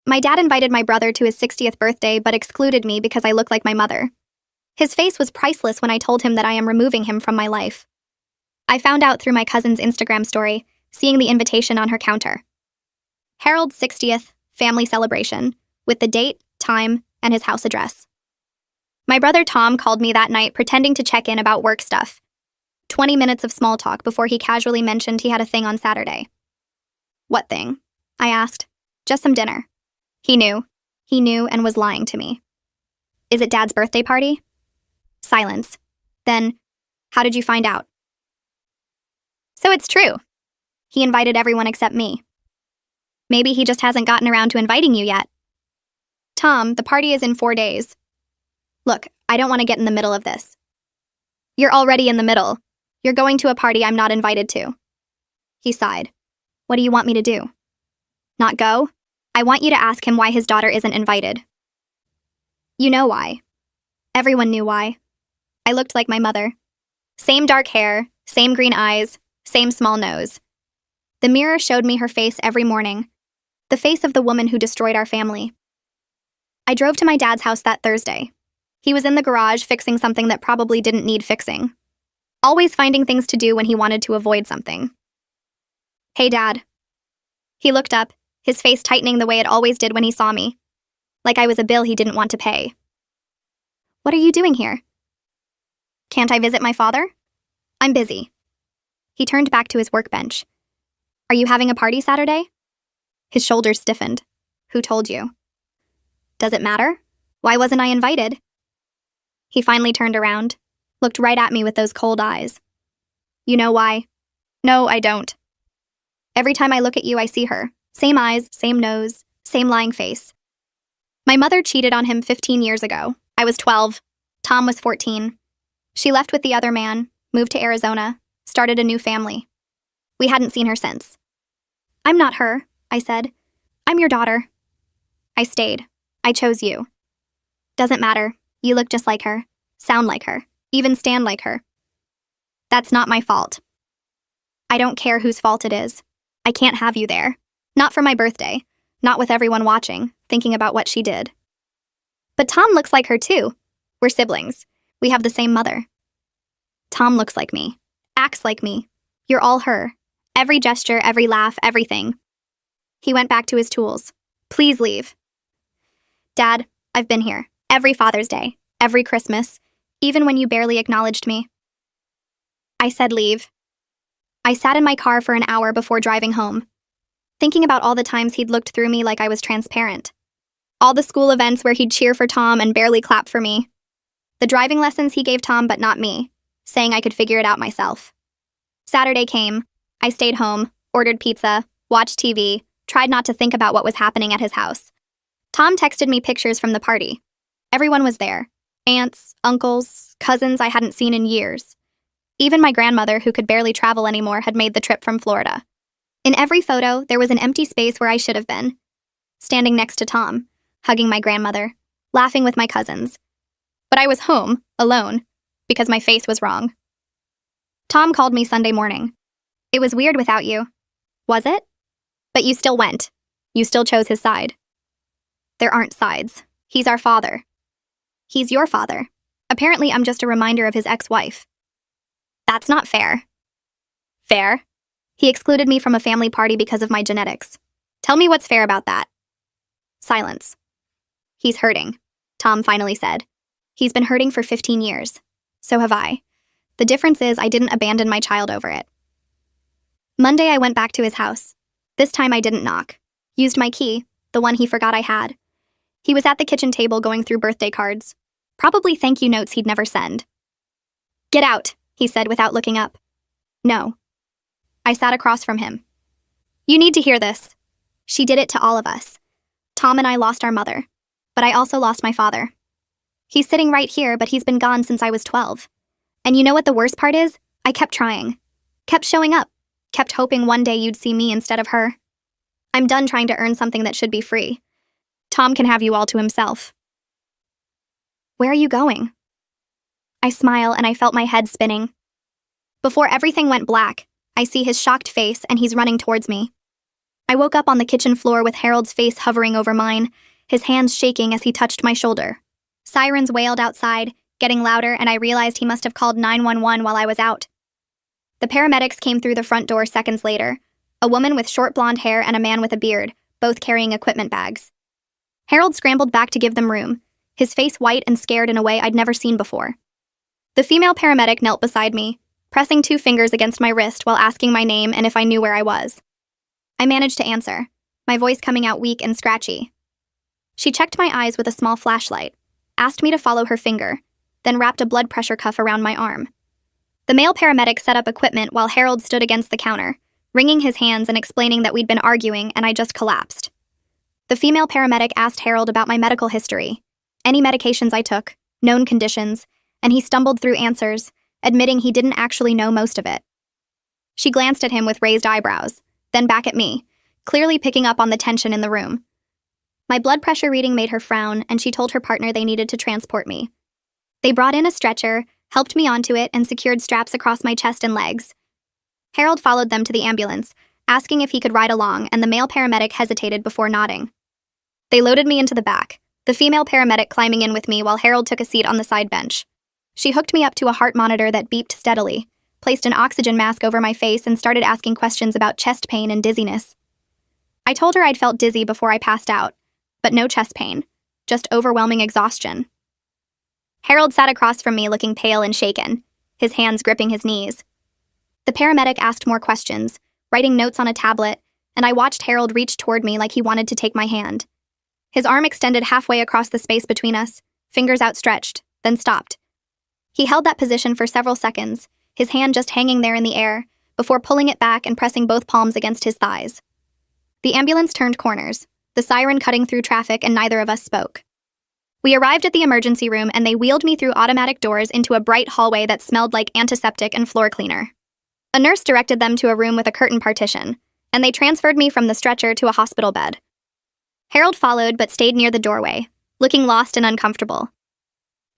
My dad invited my brother to his 60th birthday but excluded me because I look like my mother. His face was priceless when I told him that I am removing him from my life. I found out through my cousin's Instagram story, seeing the invitation on her counter. Harold's 60th family celebration, with the date, time, and his house address. My brother Tom called me that night pretending to check in about work stuff. 20 minutes of small talk before he casually mentioned he had a thing on Saturday. What thing? I asked. Just some dinner. He knew. He knew and was lying to me. Is it Dad's birthday party? Silence. Then, how did you find out? So it's true. He invited everyone except me. Maybe he just hasn't gotten around to inviting you yet. Tom, the party is in 4 days. Look, I don't want to get in the middle of this. You're already in the middle. You're going to a party I'm not invited to. He sighed. What do you want me to do? Not go? I want you to ask him why his daughter isn't invited. You know why. Everyone knew why. I looked like my mother. Same dark hair, same green eyes, same small nose. The mirror showed me her face every morning. The face of the woman who destroyed our family. I drove to my dad's house that Thursday. He was in the garage fixing something that probably didn't need fixing. Always finding things to do when he wanted to avoid something. Hey, Dad. He looked up, his face tightening the way it always did when he saw me. Like I was a bill he didn't want to pay. What are you doing here? Can't I visit my father? I'm busy. He turned back to his workbench. Are you having a party Saturday? His shoulders stiffened. Who told you? Does it matter? Why wasn't I invited? He finally turned around, looked right at me with those cold eyes. You know why? No, I don't. Every time I look at you, I see her. Same eyes, same nose, same lying face. My mother cheated on him 15 years ago. I was 12. Tom was 14. She left with the other man, moved to Arizona, started a new family. We hadn't seen her since. I'm not her, I said. I'm your daughter. I stayed. I chose you. Doesn't matter. You look just like her, sound like her, even stand like her. That's not my fault. I don't care whose fault it is. I can't have you there. Not for my birthday. Not with everyone watching, thinking about what she did. But Tom looks like her too. We're siblings. We have the same mother. Tom looks like me. Acts like me. You're all her. Every gesture, every laugh, everything. He went back to his tools. Please leave. Dad, I've been here. Every Father's Day. Every Christmas. Even when you barely acknowledged me. I said leave. I sat in my car for an hour before driving home, thinking about all the times he'd looked through me like I was transparent. All the school events where he'd cheer for Tom and barely clap for me. The driving lessons he gave Tom but not me, saying I could figure it out myself. Saturday came. I stayed home, ordered pizza, watched TV, tried not to think about what was happening at his house. Tom texted me pictures from the party. Everyone was there. Aunts, uncles, cousins I hadn't seen in years. Even my grandmother, who could barely travel anymore, had made the trip from Florida. In every photo, there was an empty space where I should have been. Standing next to Tom, hugging my grandmother, laughing with my cousins. But I was home, alone, because my face was wrong. Tom called me Sunday morning. It was weird without you. Was it? But you still went. You still chose his side. There aren't sides. He's our father. He's your father. Apparently, I'm just a reminder of his ex-wife. That's not fair. Fair? He excluded me from a family party because of my genetics. Tell me what's fair about that. Silence. He's hurting, Tom finally said. He's been hurting for 15 years. So have I. The difference is I didn't abandon my child over it. Monday, I went back to his house. This time I didn't knock. Used my key, the one he forgot I had. He was at the kitchen table going through birthday cards. Probably thank you notes he'd never send. Get out, he said without looking up. No. I sat across from him. You need to hear this. She did it to all of us. Tom and I lost our mother, but I also lost my father. He's sitting right here, but he's been gone since I was 12. And you know what the worst part is? I kept trying. Kept showing up. Kept hoping one day you'd see me instead of her. I'm done trying to earn something that should be free. Tom can have you all to himself. Where are you going? I smile and I felt my head spinning. Before everything went black, I see his shocked face and he's running towards me. I woke up on the kitchen floor with Harold's face hovering over mine, his hands shaking as he touched my shoulder. Sirens wailed outside, getting louder, and I realized he must have called 911 while I was out. The paramedics came through the front door seconds later, a woman with short blonde hair and a man with a beard, both carrying equipment bags. Harold scrambled back to give them room, his face white and scared in a way I'd never seen before. The female paramedic knelt beside me, pressing 2 fingers against my wrist while asking my name and if I knew where I was. I managed to answer, my voice coming out weak and scratchy. She checked my eyes with a small flashlight, asked me to follow her finger, then wrapped a blood pressure cuff around my arm. The male paramedic set up equipment while Harold stood against the counter, wringing his hands and explaining that we'd been arguing and I just collapsed. The female paramedic asked Harold about my medical history, any medications I took, known conditions, and he stumbled through answers, admitting he didn't actually know most of it. She glanced at him with raised eyebrows, then back at me, clearly picking up on the tension in the room. My blood pressure reading made her frown, and she told her partner they needed to transport me. They brought in a stretcher, helped me onto it, and secured straps across my chest and legs. Harold followed them to the ambulance, asking if he could ride along, and the male paramedic hesitated before nodding. They loaded me into the back, the female paramedic climbing in with me while Harold took a seat on the side bench. She hooked me up to a heart monitor that beeped steadily, placed an oxygen mask over my face, and started asking questions about chest pain and dizziness. I told her I'd felt dizzy before I passed out, but no chest pain, just overwhelming exhaustion. Harold sat across from me looking pale and shaken, his hands gripping his knees. The paramedic asked more questions, writing notes on a tablet, and I watched Harold reach toward me like he wanted to take my hand. His arm extended halfway across the space between us, fingers outstretched, then stopped. He held that position for several seconds, his hand just hanging there in the air, before pulling it back and pressing both palms against his thighs. The ambulance turned corners, the siren cutting through traffic, and neither of us spoke. We arrived at the emergency room and they wheeled me through automatic doors into a bright hallway that smelled like antiseptic and floor cleaner. A nurse directed them to a room with a curtain partition, and they transferred me from the stretcher to a hospital bed. Harold followed but stayed near the doorway, looking lost and uncomfortable.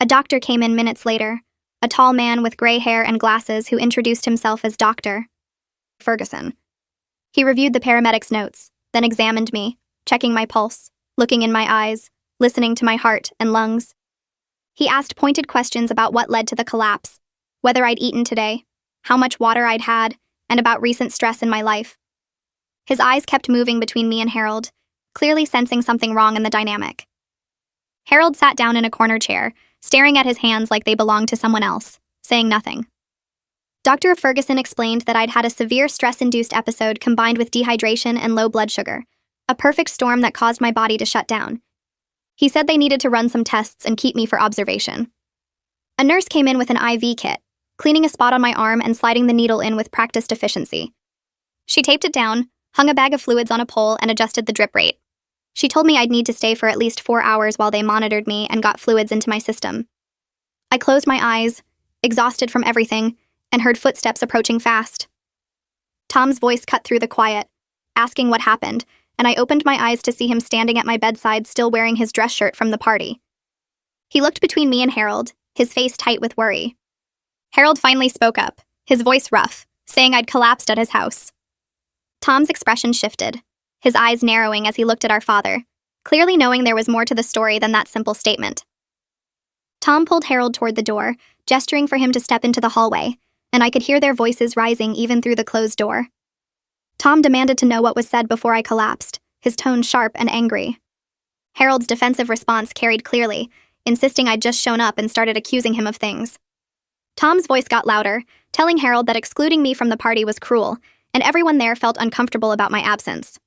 A doctor came in minutes later, a tall man with gray hair and glasses who introduced himself as Dr. Ferguson. He reviewed the paramedic's notes, then examined me, checking my pulse, looking in my eyes, listening to my heart and lungs. He asked pointed questions about what led to the collapse, whether I'd eaten today, how much water I'd had, and about recent stress in my life. His eyes kept moving between me and Harold, clearly sensing something wrong in the dynamic. Harold sat down in a corner chair, staring at his hands like they belonged to someone else, saying nothing. Dr. Ferguson explained that I'd had a severe stress-induced episode combined with dehydration and low blood sugar, a perfect storm that caused my body to shut down. He said they needed to run some tests and keep me for observation. A nurse came in with an IV kit, cleaning a spot on my arm and sliding the needle in with practiced efficiency. She taped it down, hung a bag of fluids on a pole, and adjusted the drip rate. She told me I'd need to stay for at least 4 hours while they monitored me and got fluids into my system. I closed my eyes, exhausted from everything, and heard footsteps approaching fast. Tom's voice cut through the quiet, asking what happened, and I opened my eyes to see him standing at my bedside still wearing his dress shirt from the party. He looked between me and Harold, his face tight with worry. Harold finally spoke up, his voice rough, saying I'd collapsed at his house. Tom's expression shifted, his eyes narrowing as he looked at our father, clearly knowing there was more to the story than that simple statement. Tom pulled Harold toward the door, gesturing for him to step into the hallway, and I could hear their voices rising even through the closed door. Tom demanded to know what was said before I collapsed, his tone sharp and angry. Harold's defensive response carried clearly, insisting I'd just shown up and started accusing him of things. Tom's voice got louder, telling Harold that excluding me from the party was cruel, and everyone there felt uncomfortable about my absence.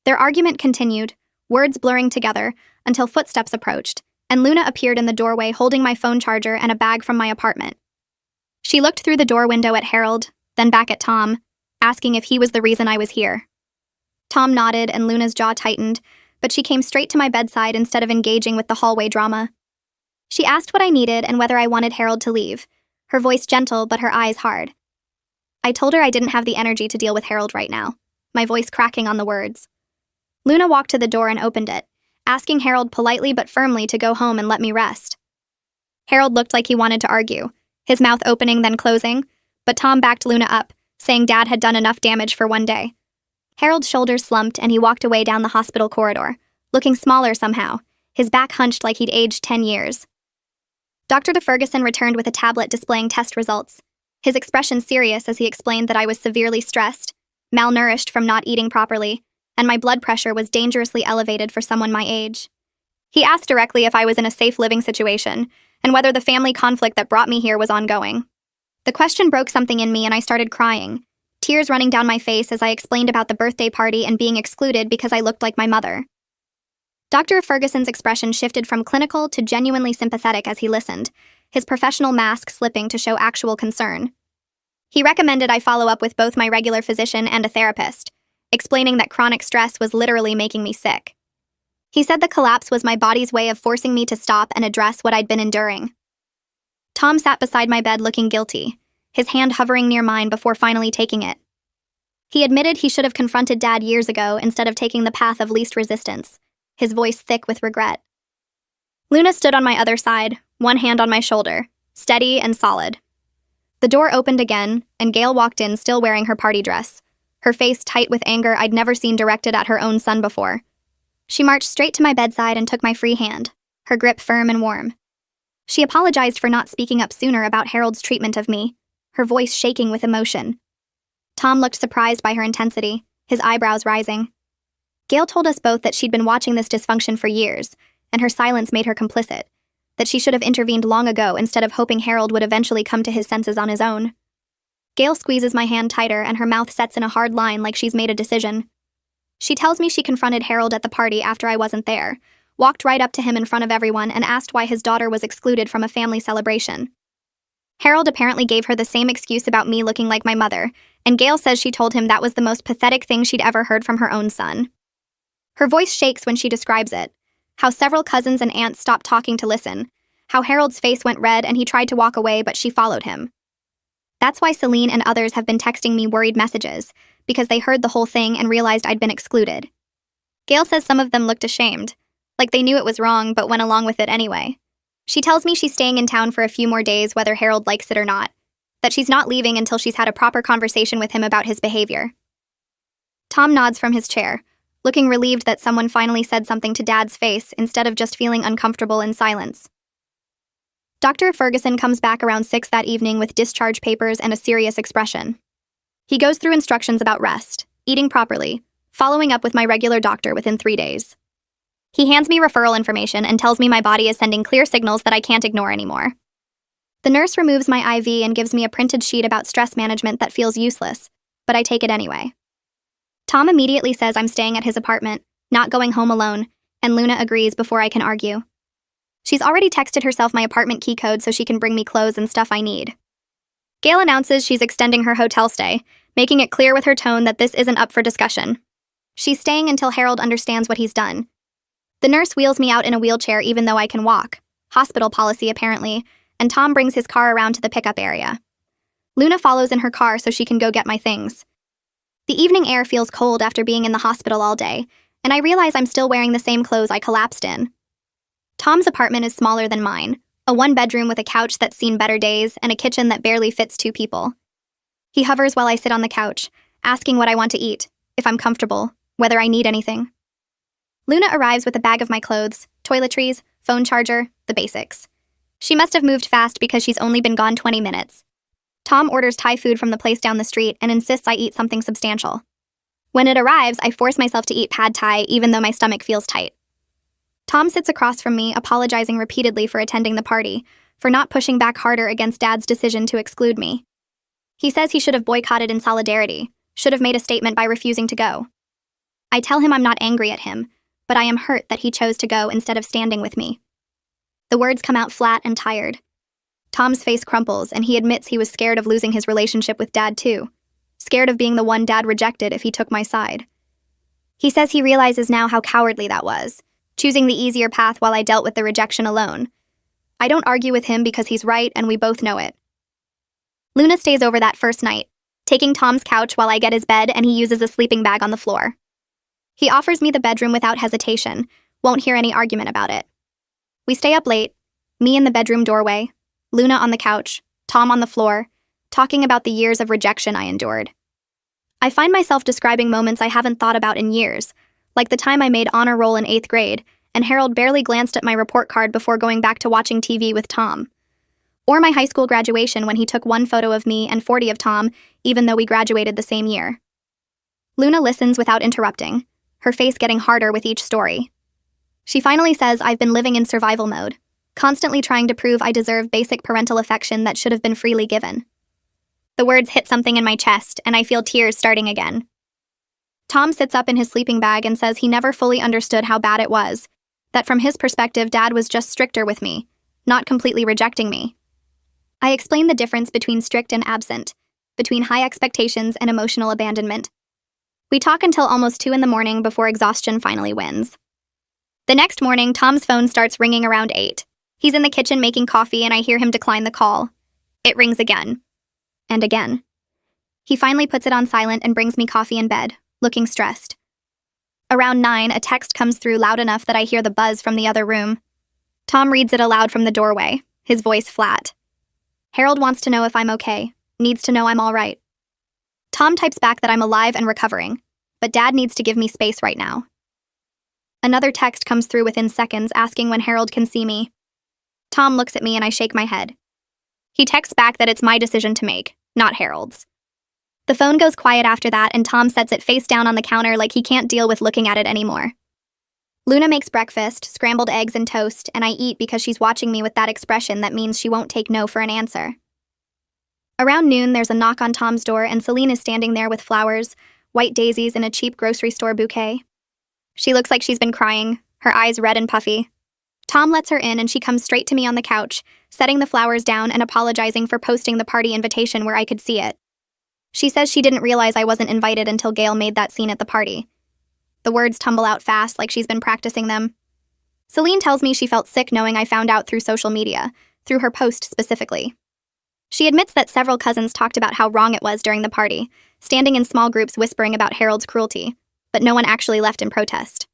Their argument continued, words blurring together, until footsteps approached, and Luna appeared in the doorway holding my phone charger and a bag from my apartment. She looked through the door window at Harold, then back at Tom, asking if he was the reason I was here. Tom nodded and Luna's jaw tightened, but she came straight to my bedside instead of engaging with the hallway drama. She asked what I needed and whether I wanted Harold to leave, her voice gentle but her eyes hard. I told her I didn't have the energy to deal with Harold right now, my voice cracking on the words. Luna walked to the door and opened it, asking Harold politely but firmly to go home and let me rest. Harold looked like he wanted to argue, his mouth opening then closing, but Tom backed Luna up, saying Dad had done enough damage for one day. Harold's shoulders slumped and he walked away down the hospital corridor, looking smaller somehow, his back hunched like he'd aged 10 years. Dr. DeFerguson returned with a tablet displaying test results, his expression serious as he explained that I was severely stressed, malnourished from not eating properly, and my blood pressure was dangerously elevated for someone my age. He asked directly if I was in a safe living situation, and whether the family conflict that brought me here was ongoing. The question broke something in me and I started crying, tears running down my face as I explained about the birthday party and being excluded because I looked like my mother. Dr. Ferguson's expression shifted from clinical to genuinely sympathetic as he listened, his professional mask slipping to show actual concern. He recommended I follow up with both my regular physician and a therapist, explaining that chronic stress was literally making me sick. He said the collapse was my body's way of forcing me to stop and address what I'd been enduring. Tom sat beside my bed looking guilty, his hand hovering near mine before finally taking it. He admitted he should have confronted Dad years ago instead of taking the path of least resistance, his voice thick with regret. Luna stood on my other side, one hand on my shoulder, steady and solid. The door opened again, and Gail walked in still wearing her party dress, her face tight with anger I'd never seen directed at her own son before. She marched straight to my bedside and took my free hand, her grip firm and warm. She apologized for not speaking up sooner about Harold's treatment of me, her voice shaking with emotion. Tom looked surprised by her intensity, his eyebrows rising. Gail told us both that she'd been watching this dysfunction for years, and her silence made her complicit, that she should have intervened long ago instead of hoping Harold would eventually come to his senses on his own. Gail squeezes my hand tighter and her mouth sets in a hard line like she's made a decision. She tells me she confronted Harold at the party after I wasn't there, walked right up to him in front of everyone and asked why his daughter was excluded from a family celebration. Harold apparently gave her the same excuse about me looking like my mother, and Gail says she told him that was the most pathetic thing she'd ever heard from her own son. Her voice shakes when she describes it, how several cousins and aunts stopped talking to listen, how Harold's face went red and he tried to walk away but she followed him. That's why Celine and others have been texting me worried messages, because they heard the whole thing and realized I'd been excluded. Gail says some of them looked ashamed, like they knew it was wrong but went along with it anyway. She tells me she's staying in town for a few more days whether Harold likes it or not, that she's not leaving until she's had a proper conversation with him about his behavior. Tom nods from his chair, looking relieved that someone finally said something to Dad's face instead of just feeling uncomfortable in silence. Dr. Ferguson comes back around 6 that evening with discharge papers and a serious expression. He goes through instructions about rest, eating properly, following up with my regular doctor within 3 days. He hands me referral information and tells me my body is sending clear signals that I can't ignore anymore. The nurse removes my IV and gives me a printed sheet about stress management that feels useless, but I take it anyway. Tom immediately says I'm staying at his apartment, not going home alone, and Luna agrees before I can argue. She's already texted herself my apartment key code so she can bring me clothes and stuff I need. Gail announces she's extending her hotel stay, making it clear with her tone that this isn't up for discussion. She's staying until Harold understands what he's done. The nurse wheels me out in a wheelchair even though I can walk, hospital policy apparently, and Tom brings his car around to the pickup area. Luna follows in her car so she can go get my things. The evening air feels cold after being in the hospital all day, and I realize I'm still wearing the same clothes I collapsed in. Tom's apartment is smaller than mine, a one-bedroom with a couch that's seen better days and a kitchen that barely fits 2 people. He hovers while I sit on the couch, asking what I want to eat, if I'm comfortable, whether I need anything. Luna arrives with a bag of my clothes, toiletries, phone charger, the basics. She must have moved fast because she's only been gone 20 minutes. Tom orders Thai food from the place down the street and insists I eat something substantial. When it arrives, I force myself to eat pad thai even though my stomach feels tight. Tom sits across from me, apologizing repeatedly for attending the party, for not pushing back harder against Dad's decision to exclude me. He says he should have boycotted in solidarity, should have made a statement by refusing to go. I tell him I'm not angry at him, but I am hurt that he chose to go instead of standing with me. The words come out flat and tired. Tom's face crumples, and he admits he was scared of losing his relationship with Dad too, scared of being the one Dad rejected if he took my side. He says he realizes now how cowardly that was, choosing the easier path while I dealt with the rejection alone. I don't argue with him because he's right and we both know it. Luna stays over that first night, taking Tom's couch while I get his bed and he uses a sleeping bag on the floor. He offers me the bedroom without hesitation, won't hear any argument about it. We stay up late, me in the bedroom doorway, Luna on the couch, Tom on the floor, talking about the years of rejection I endured. I find myself describing moments I haven't thought about in years, like the time I made honor roll in 8th grade, and Harold barely glanced at my report card before going back to watching TV with Tom. Or my high school graduation when he took one photo of me and 40 of Tom, even though we graduated the same year. Luna listens without interrupting, her face getting harder with each story. She finally says I've been living in survival mode, constantly trying to prove I deserve basic parental affection that should have been freely given. The words hit something in my chest, and I feel tears starting again. Tom sits up in his sleeping bag and says he never fully understood how bad it was, that from his perspective, Dad was just stricter with me, not completely rejecting me. I explain the difference between strict and absent, between high expectations and emotional abandonment. We talk until almost 2 a.m. before exhaustion finally wins. The next morning, Tom's phone starts ringing around 8. He's in the kitchen making coffee and I hear him decline the call. It rings again. And again. He finally puts it on silent and brings me coffee in bed, looking stressed. Around 9, a text comes through loud enough that I hear the buzz from the other room. Tom reads it aloud from the doorway, his voice flat. Harold wants to know if I'm okay, needs to know I'm all right. Tom types back that I'm alive and recovering, but Dad needs to give me space right now. Another text comes through within seconds asking when Harold can see me. Tom looks at me and I shake my head. He texts back that it's my decision to make, not Harold's. The phone goes quiet after that and Tom sets it face down on the counter like he can't deal with looking at it anymore. Luna makes breakfast, scrambled eggs and toast, and I eat because she's watching me with that expression that means she won't take no for an answer. Around noon, there's a knock on Tom's door and Celine is standing there with flowers, white daisies, and a cheap grocery store bouquet. She looks like she's been crying, her eyes red and puffy. Tom lets her in and she comes straight to me on the couch, setting the flowers down and apologizing for posting the party invitation where I could see it. She says she didn't realize I wasn't invited until Gail made that scene at the party. The words tumble out fast like she's been practicing them. Celine tells me she felt sick knowing I found out through social media, through her post specifically. She admits that several cousins talked about how wrong it was during the party, standing in small groups whispering about Harold's cruelty, but no one actually left in protest.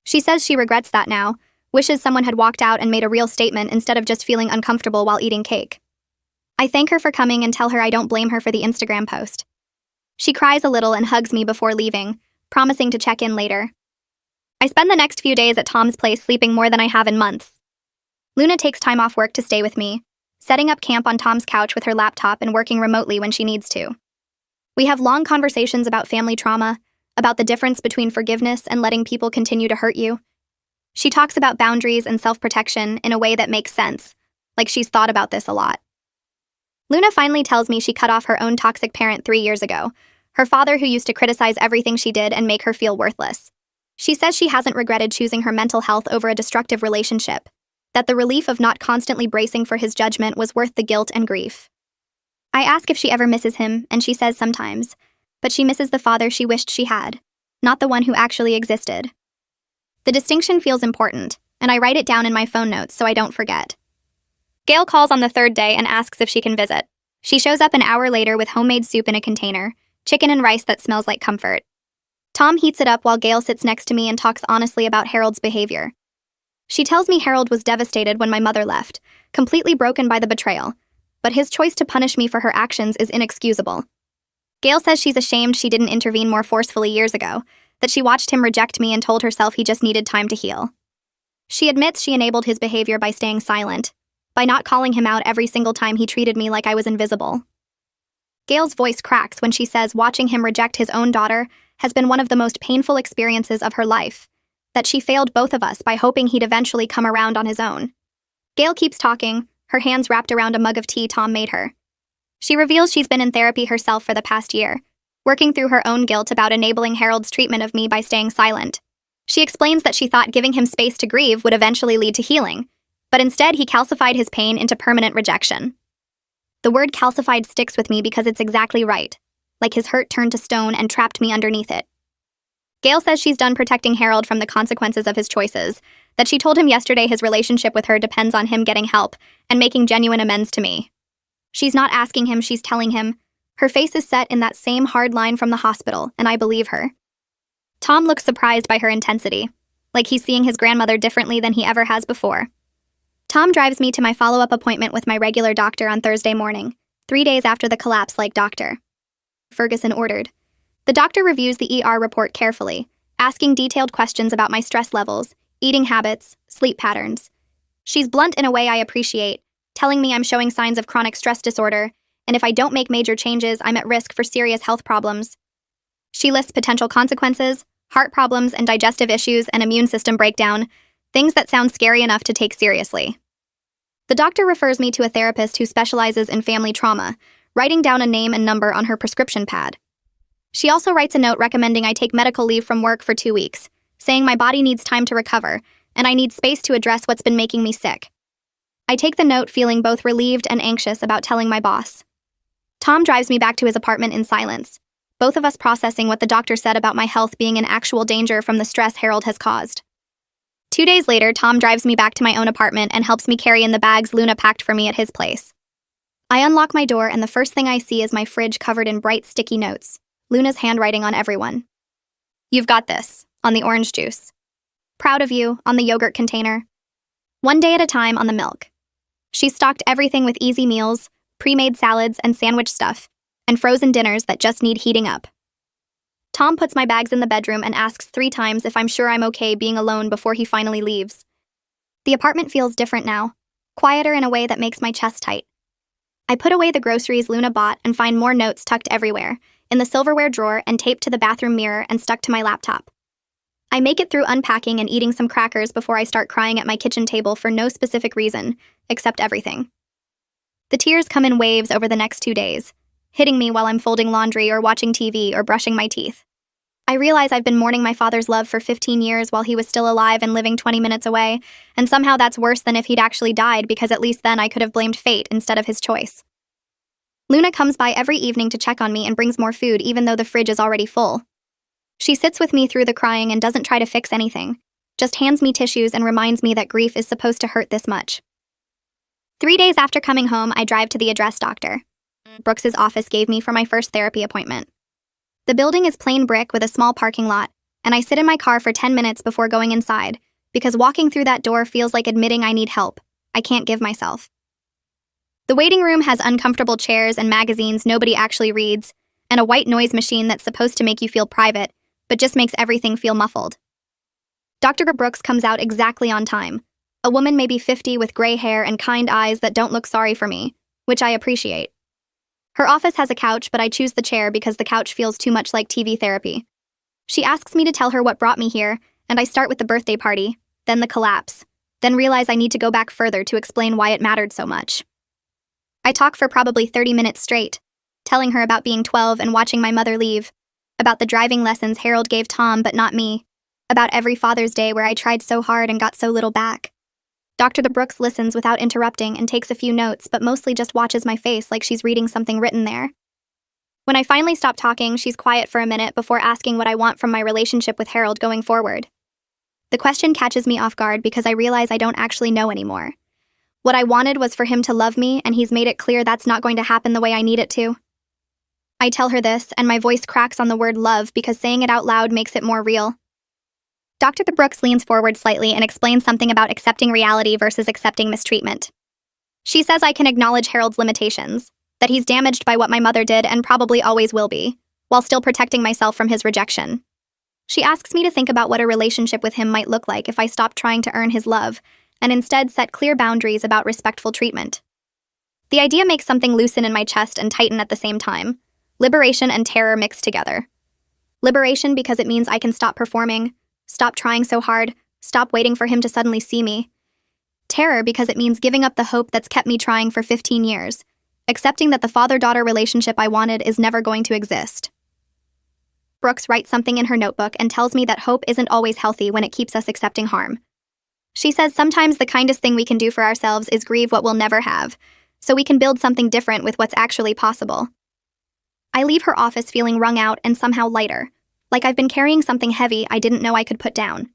She says she regrets that now, wishes someone had walked out and made a real statement instead of just feeling uncomfortable while eating cake. I thank her for coming and tell her I don't blame her for the Instagram post. She cries a little and hugs me before leaving, promising to check in later. I spend the next few days at Tom's place sleeping more than I have in months. Luna takes time off work to stay with me, setting up camp on Tom's couch with her laptop and working remotely when she needs to. We have long conversations about family trauma, about the difference between forgiveness and letting people continue to hurt you. She talks about boundaries and self-protection in a way that makes sense, like she's thought about this a lot. Luna finally tells me she cut off her own toxic parent 3 years ago, her father who used to criticize everything she did and make her feel worthless. She says she hasn't regretted choosing her mental health over a destructive relationship, that the relief of not constantly bracing for his judgment was worth the guilt and grief. I ask if she ever misses him, and she says sometimes, but she misses the father she wished she had, not the one who actually existed. The distinction feels important, and I write it down in my phone notes so I don't forget. Gail calls on the 3rd day and asks if she can visit. She shows up an hour later with homemade soup in a container, chicken and rice that smells like comfort. Tom heats it up while Gail sits next to me and talks honestly about Harold's behavior. She tells me Harold was devastated when my mother left, completely broken by the betrayal, but his choice to punish me for her actions is inexcusable. Gail says she's ashamed she didn't intervene more forcefully years ago, that she watched him reject me and told herself he just needed time to heal. She admits she enabled his behavior by staying silent, by not calling him out every single time he treated me like I was invisible. Gail's voice cracks when she says watching him reject his own daughter has been one of the most painful experiences of her life, that she failed both of us by hoping he'd eventually come around on his own. Gail keeps talking, her hands wrapped around a mug of tea Tom made her. She reveals she's been in therapy herself for the past year, working through her own guilt about enabling Harold's treatment of me by staying silent. She explains that she thought giving him space to grieve would eventually lead to healing, but instead he calcified his pain into permanent rejection. The word calcified sticks with me because it's exactly right, like his hurt turned to stone and trapped me underneath it. Gail says she's done protecting Harold from the consequences of his choices, that she told him yesterday his relationship with her depends on him getting help and making genuine amends to me. She's not asking him, she's telling him. Her face is set in that same hard line from the hospital, and I believe her. Tom looks surprised by her intensity, like he's seeing his grandmother differently than he ever has before. Tom drives me to my follow-up appointment with my regular doctor on Thursday morning, 3 days after the collapse like doctor. Ferguson ordered. The doctor reviews the ER report carefully, asking detailed questions about my stress levels, eating habits, sleep patterns. She's blunt in a way I appreciate, telling me I'm showing signs of chronic stress disorder, and if I don't make major changes, I'm at risk for serious health problems. She lists potential consequences, heart problems and digestive issues and immune system breakdown, things that sound scary enough to take seriously. The doctor refers me to a therapist who specializes in family trauma, writing down a name and number on her prescription pad. She also writes a note recommending I take medical leave from work for 2 weeks, saying my body needs time to recover, and I need space to address what's been making me sick. I take the note feeling both relieved and anxious about telling my boss. Tom drives me back to his apartment in silence, both of us processing what the doctor said about my health being in actual danger from the stress Harold has caused. 2 days later, Tom drives me back to my own apartment and helps me carry in the bags Luna packed for me at his place. I unlock my door and the first thing I see is my fridge covered in bright, sticky notes, Luna's handwriting on everyone. "You've got this," on the orange juice. "Proud of you," on the yogurt container. "One day at a time," on the milk. She stocked everything with easy meals, pre-made salads and sandwich stuff, and frozen dinners that just need heating up. Tom puts my bags in the bedroom and asks 3 times if I'm sure I'm okay being alone before he finally leaves. The apartment feels different now, quieter in a way that makes my chest tight. I put away the groceries Luna bought and find more notes tucked everywhere, in the silverware drawer and taped to the bathroom mirror and stuck to my laptop. I make it through unpacking and eating some crackers before I start crying at my kitchen table for no specific reason, except everything. The tears come in waves over the next 2 days, hitting me while I'm folding laundry or watching TV or brushing my teeth. I realize I've been mourning my father's love for 15 years while he was still alive and living 20 minutes away, and somehow that's worse than if he'd actually died because at least then I could have blamed fate instead of his choice. Luna comes by every evening to check on me and brings more food even though the fridge is already full. She sits with me through the crying and doesn't try to fix anything, just hands me tissues and reminds me that grief is supposed to hurt this much. 3 days after coming home, I drive to the address Dr. Brooks's office gave me for my first therapy appointment. The building is plain brick with a small parking lot, and I sit in my car for 10 minutes before going inside, because walking through that door feels like admitting I need help. I can't give myself. The waiting room has uncomfortable chairs and magazines nobody actually reads, and a white noise machine that's supposed to make you feel private, but just makes everything feel muffled. Dr. Brooks comes out exactly on time. A woman maybe 50 with gray hair and kind eyes that don't look sorry for me, which I appreciate. Her office has a couch, but I choose the chair because the couch feels too much like TV therapy. She asks me to tell her what brought me here, and I start with the birthday party, then the collapse, then realize I need to go back further to explain why it mattered so much. I talk for probably 30 minutes straight, telling her about being 12 and watching my mother leave, about the driving lessons Harold gave Tom but not me, about every Father's Day where I tried so hard and got so little back. Dr. Brooks listens without interrupting and takes a few notes, but mostly just watches my face like she's reading something written there. When I finally stop talking, she's quiet for a minute before asking what I want from my relationship with Harold going forward. The question catches me off guard because I realize I don't actually know anymore. What I wanted was for him to love me, and he's made it clear that's not going to happen the way I need it to. I tell her this, and my voice cracks on the word love because saying it out loud makes it more real. Dr. Brooks leans forward slightly and explains something about accepting reality versus accepting mistreatment. She says I can acknowledge Harold's limitations, that he's damaged by what my mother did and probably always will be, while still protecting myself from his rejection. She asks me to think about what a relationship with him might look like if I stopped trying to earn his love, and instead set clear boundaries about respectful treatment. The idea makes something loosen in my chest and tighten at the same time. Liberation and terror mixed together. Liberation because it means I can stop performing, stop trying so hard, stop waiting for him to suddenly see me. Terror because it means giving up the hope that's kept me trying for 15 years, accepting that the father-daughter relationship I wanted is never going to exist. Brooks writes something in her notebook and tells me that hope isn't always healthy when it keeps us accepting harm. She says sometimes the kindest thing we can do for ourselves is grieve what we'll never have, so we can build something different with what's actually possible. I leave her office feeling wrung out and somehow lighter, like I've been carrying something heavy I didn't know I could put down.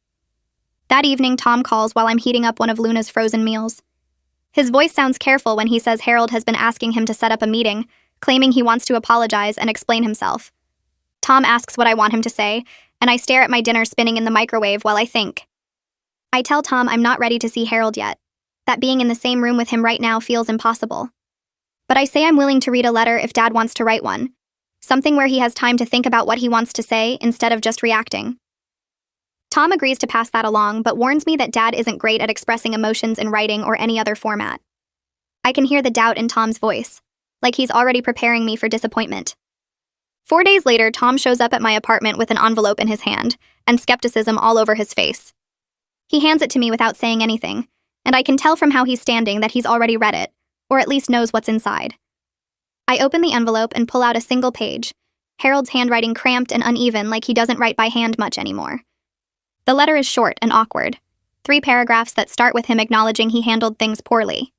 That evening, Tom calls while I'm heating up one of Luna's frozen meals. His voice sounds careful when he says Harold has been asking him to set up a meeting, claiming he wants to apologize and explain himself. Tom asks what I want him to say, and I stare at my dinner spinning in the microwave while I think. I tell Tom I'm not ready to see Harold yet, that being in the same room with him right now feels impossible. But I say I'm willing to read a letter if Dad wants to write one, something where he has time to think about what he wants to say instead of just reacting. Tom agrees to pass that along, but warns me that Dad isn't great at expressing emotions in writing or any other format. I can hear the doubt in Tom's voice, like he's already preparing me for disappointment. 4 days later, Tom shows up at my apartment with an envelope in his hand, and skepticism all over his face. He hands it to me without saying anything, and I can tell from how he's standing that he's already read it, or at least knows what's inside. I open the envelope and pull out a single page, Harold's handwriting cramped and uneven like he doesn't write by hand much anymore. The letter is short and awkward, 3 paragraphs that start with him acknowledging he handled things poorly.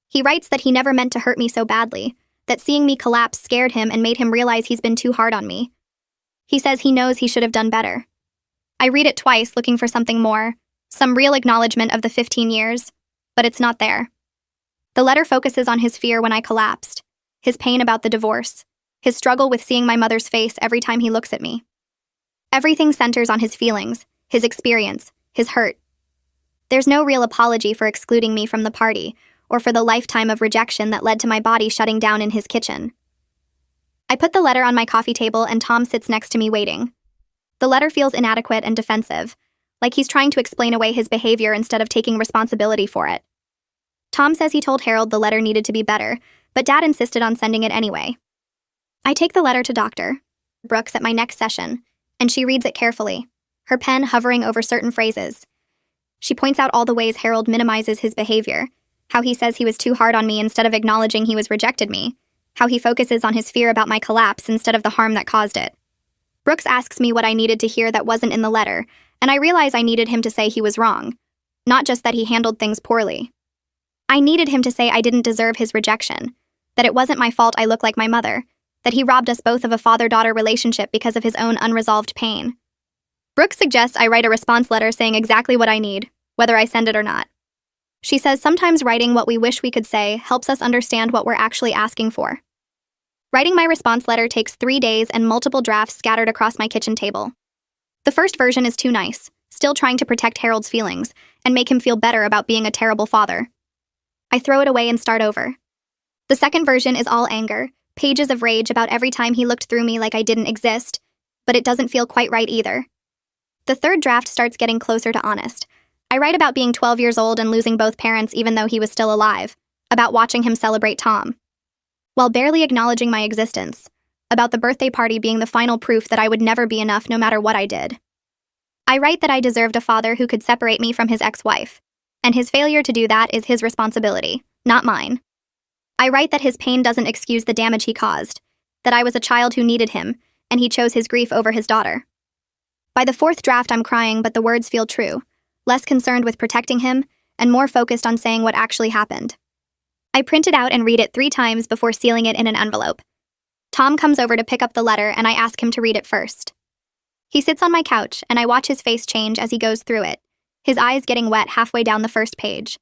He writes that he never meant to hurt me so badly, that seeing me collapse scared him and made him realize he's been too hard on me. He says he knows he should have done better. I read it twice looking for something more, some real acknowledgement of the 15 years, but it's not there. The letter focuses on his fear when I collapsed, his pain about the divorce, his struggle with seeing my mother's face every time he looks at me. Everything centers on his feelings, his experience, his hurt. There's no real apology for excluding me from the party, or for the lifetime of rejection that led to my body shutting down in his kitchen. I put the letter on my coffee table and Tom sits next to me waiting. The letter feels inadequate and defensive, like he's trying to explain away his behavior instead of taking responsibility for it. Tom says he told Harold the letter needed to be better, but Dad insisted on sending it anyway. I take the letter to Dr. Brooks at my next session, and she reads it carefully, her pen hovering over certain phrases. She points out all the ways Harold minimizes his behavior, how he says he was too hard on me instead of acknowledging he was rejected me, how he focuses on his fear about my collapse instead of the harm that caused it. Brooks asks me what I needed to hear that wasn't in the letter, and I realize I needed him to say he was wrong, not just that he handled things poorly. I needed him to say I didn't deserve his rejection, that it wasn't my fault I look like my mother, that he robbed us both of a father-daughter relationship because of his own unresolved pain. Brooks suggests I write a response letter saying exactly what I need, whether I send it or not. She says sometimes writing what we wish we could say helps us understand what we're actually asking for. Writing my response letter takes 3 days and multiple drafts scattered across my kitchen table. The first version is too nice, still trying to protect Harold's feelings and make him feel better about being a terrible father. I throw it away and start over. The second version is all anger, pages of rage about every time he looked through me like I didn't exist, but it doesn't feel quite right either. The third draft starts getting closer to honest. I write about being 12 years old and losing both parents even though he was still alive, about watching him celebrate Tom, while barely acknowledging my existence, about the birthday party being the final proof that I would never be enough no matter what I did. I write that I deserved a father who could separate me from his ex-wife, and his failure to do that is his responsibility, not mine. I write that his pain doesn't excuse the damage he caused, that I was a child who needed him, and he chose his grief over his daughter. By the fourth draft, I'm crying, but the words feel true, less concerned with protecting him, and more focused on saying what actually happened. I print it out and read it 3 times before sealing it in an envelope. Tom comes over to pick up the letter, and I ask him to read it first. He sits on my couch, and I watch his face change as he goes through it, his eyes getting wet halfway down the first page.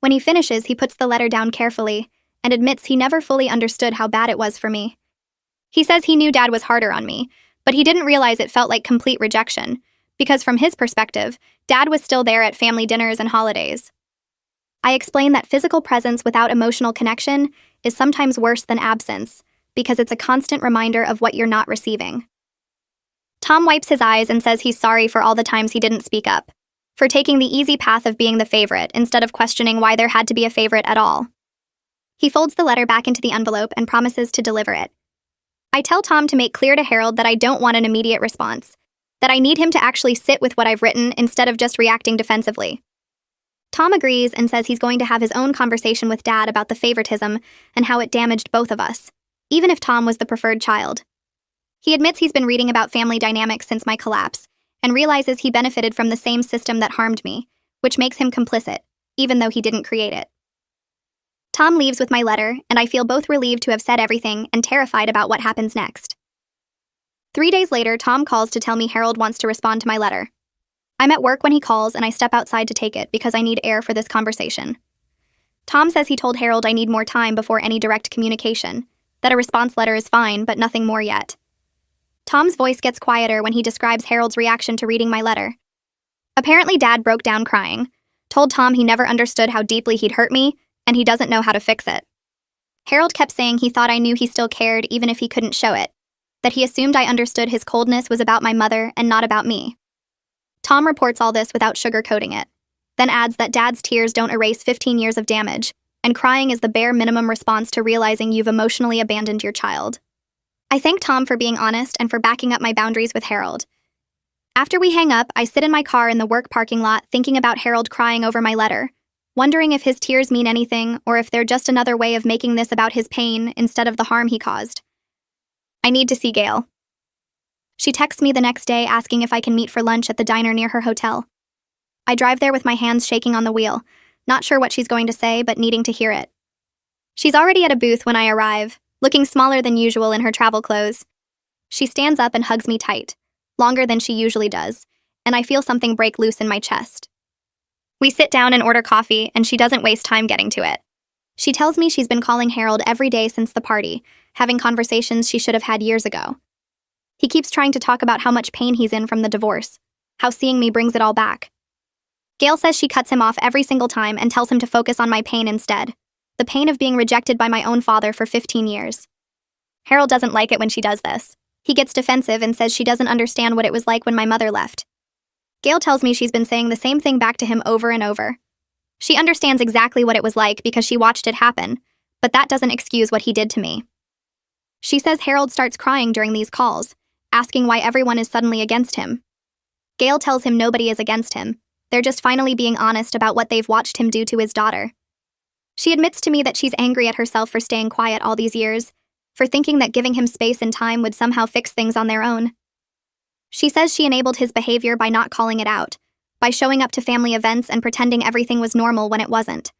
When he finishes, he puts the letter down carefully and admits he never fully understood how bad it was for me. He says he knew Dad was harder on me, but he didn't realize it felt like complete rejection, because from his perspective, Dad was still there at family dinners and holidays. I explain that physical presence without emotional connection is sometimes worse than absence, because it's a constant reminder of what you're not receiving. Tom wipes his eyes and says he's sorry for all the times he didn't speak up, for taking the easy path of being the favorite instead of questioning why there had to be a favorite at all. He folds the letter back into the envelope and promises to deliver it. I tell Tom to make clear to Harold that I don't want an immediate response, that I need him to actually sit with what I've written instead of just reacting defensively. Tom agrees and says he's going to have his own conversation with Dad about the favoritism and how it damaged both of us, even if Tom was the preferred child. He admits he's been reading about family dynamics since my collapse, and realizes he benefited from the same system that harmed me, which makes him complicit, even though he didn't create it. Tom leaves with my letter, and I feel both relieved to have said everything and terrified about what happens next. 3 days later, Tom calls to tell me Harold wants to respond to my letter. I'm at work when he calls, and I step outside to take it because I need air for this conversation. Tom says he told Harold I need more time before any direct communication, that a response letter is fine, but nothing more yet. Tom's voice gets quieter when he describes Harold's reaction to reading my letter. Apparently, Dad broke down crying, told Tom he never understood how deeply he'd hurt me, and he doesn't know how to fix it. Harold kept saying he thought I knew he still cared even if he couldn't show it, that he assumed I understood his coldness was about my mother and not about me. Tom reports all this without sugarcoating it, then adds that Dad's tears don't erase 15 years of damage, and crying is the bare minimum response to realizing you've emotionally abandoned your child. I thank Tom for being honest and for backing up my boundaries with Harold. After we hang up, I sit in my car in the work parking lot thinking about Harold crying over my letter, wondering if his tears mean anything or if they're just another way of making this about his pain instead of the harm he caused. I need to see Gail. She texts me the next day asking if I can meet for lunch at the diner near her hotel. I drive there with my hands shaking on the wheel, not sure what she's going to say, but needing to hear it. She's already at a booth when I arrive, looking smaller than usual in her travel clothes. She stands up and hugs me tight, longer than she usually does, and I feel something break loose in my chest. We sit down and order coffee, and she doesn't waste time getting to it. She tells me she's been calling Harold every day since the party, having conversations she should have had years ago. He keeps trying to talk about how much pain he's in from the divorce, how seeing me brings it all back. Gail says she cuts him off every single time and tells him to focus on my pain instead, the pain of being rejected by my own father for 15 years. Harold doesn't like it when she does this. He gets defensive and says she doesn't understand what it was like when my mother left. Gail tells me she's been saying the same thing back to him over and over. She understands exactly what it was like because she watched it happen, but that doesn't excuse what he did to me. She says Harold starts crying during these calls, asking why everyone is suddenly against him. Gail tells him nobody is against him. They're just finally being honest about what they've watched him do to his daughter. She admits to me that she's angry at herself for staying quiet all these years, for thinking that giving him space and time would somehow fix things on their own. She says she enabled his behavior by not calling it out, by showing up to family events and pretending everything was normal when it wasn't.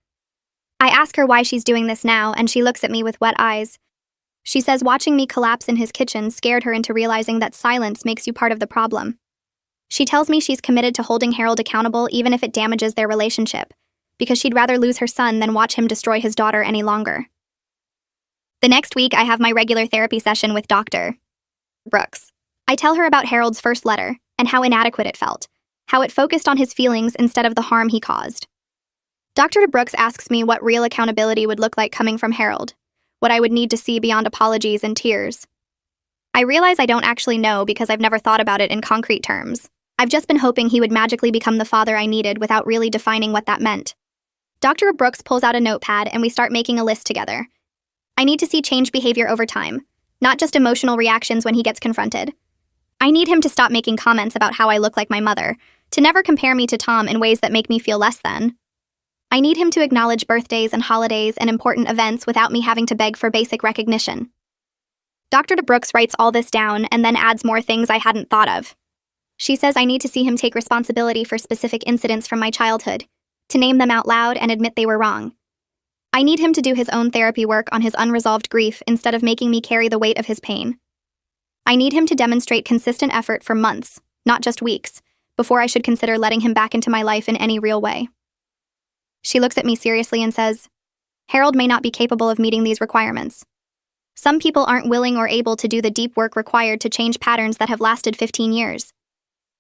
I ask her why she's doing this now, and she looks at me with wet eyes. She says watching me collapse in his kitchen scared her into realizing that silence makes you part of the problem. She tells me she's committed to holding Harold accountable even if it damages their relationship, because she'd rather lose her son than watch him destroy his daughter any longer. The next week, I have my regular therapy session with Dr. Brooks. I tell her about Harold's first letter and how inadequate it felt, how it focused on his feelings instead of the harm he caused. Dr. Brooks asks me what real accountability would look like coming from Harold, what I would need to see beyond apologies and tears. I realize I don't actually know because I've never thought about it in concrete terms. I've just been hoping he would magically become the father I needed without really defining what that meant. Dr. Brooks pulls out a notepad and we start making a list together. I need to see change behavior over time, not just emotional reactions when he gets confronted. I need him to stop making comments about how I look like my mother, to never compare me to Tom in ways that make me feel less than. I need him to acknowledge birthdays and holidays and important events without me having to beg for basic recognition. Dr. Brooks writes all this down and then adds more things I hadn't thought of. She says I need to see him take responsibility for specific incidents from my childhood, to name them out loud and admit they were wrong. I need him to do his own therapy work on his unresolved grief instead of making me carry the weight of his pain. I need him to demonstrate consistent effort for months, not just weeks, before I should consider letting him back into my life in any real way. She looks at me seriously and says, Harold may not be capable of meeting these requirements. Some people aren't willing or able to do the deep work required to change patterns that have lasted 15 years.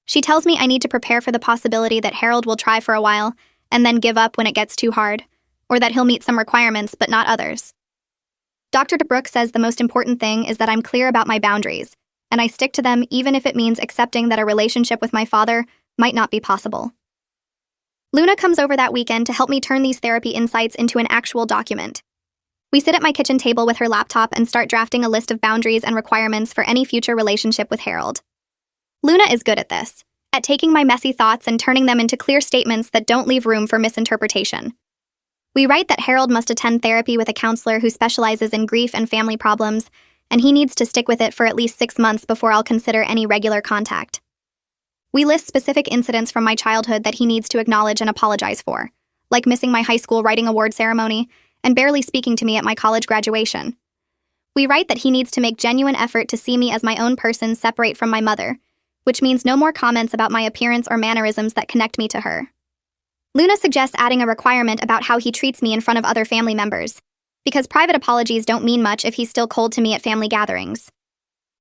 She tells me I need to prepare for the possibility that Harold will try for a while and then give up when it gets too hard, or that he'll meet some requirements but not others. Dr. Brooks says the most important thing is that I'm clear about my boundaries, and I stick to them even if it means accepting that a relationship with my father might not be possible. Luna comes over that weekend to help me turn these therapy insights into an actual document. We sit at my kitchen table with her laptop and start drafting a list of boundaries and requirements for any future relationship with Harold. Luna is good at this, at taking my messy thoughts and turning them into clear statements that don't leave room for misinterpretation. We write that Harold must attend therapy with a counselor who specializes in grief and family problems, and he needs to stick with it for at least 6 months before I'll consider any regular contact. We list specific incidents from my childhood that he needs to acknowledge and apologize for, like missing my high school writing award ceremony and barely speaking to me at my college graduation. We write that he needs to make genuine effort to see me as my own person separate from my mother, which means no more comments about my appearance or mannerisms that connect me to her. Luna suggests adding a requirement about how he treats me in front of other family members, because private apologies don't mean much if he's still cold to me at family gatherings.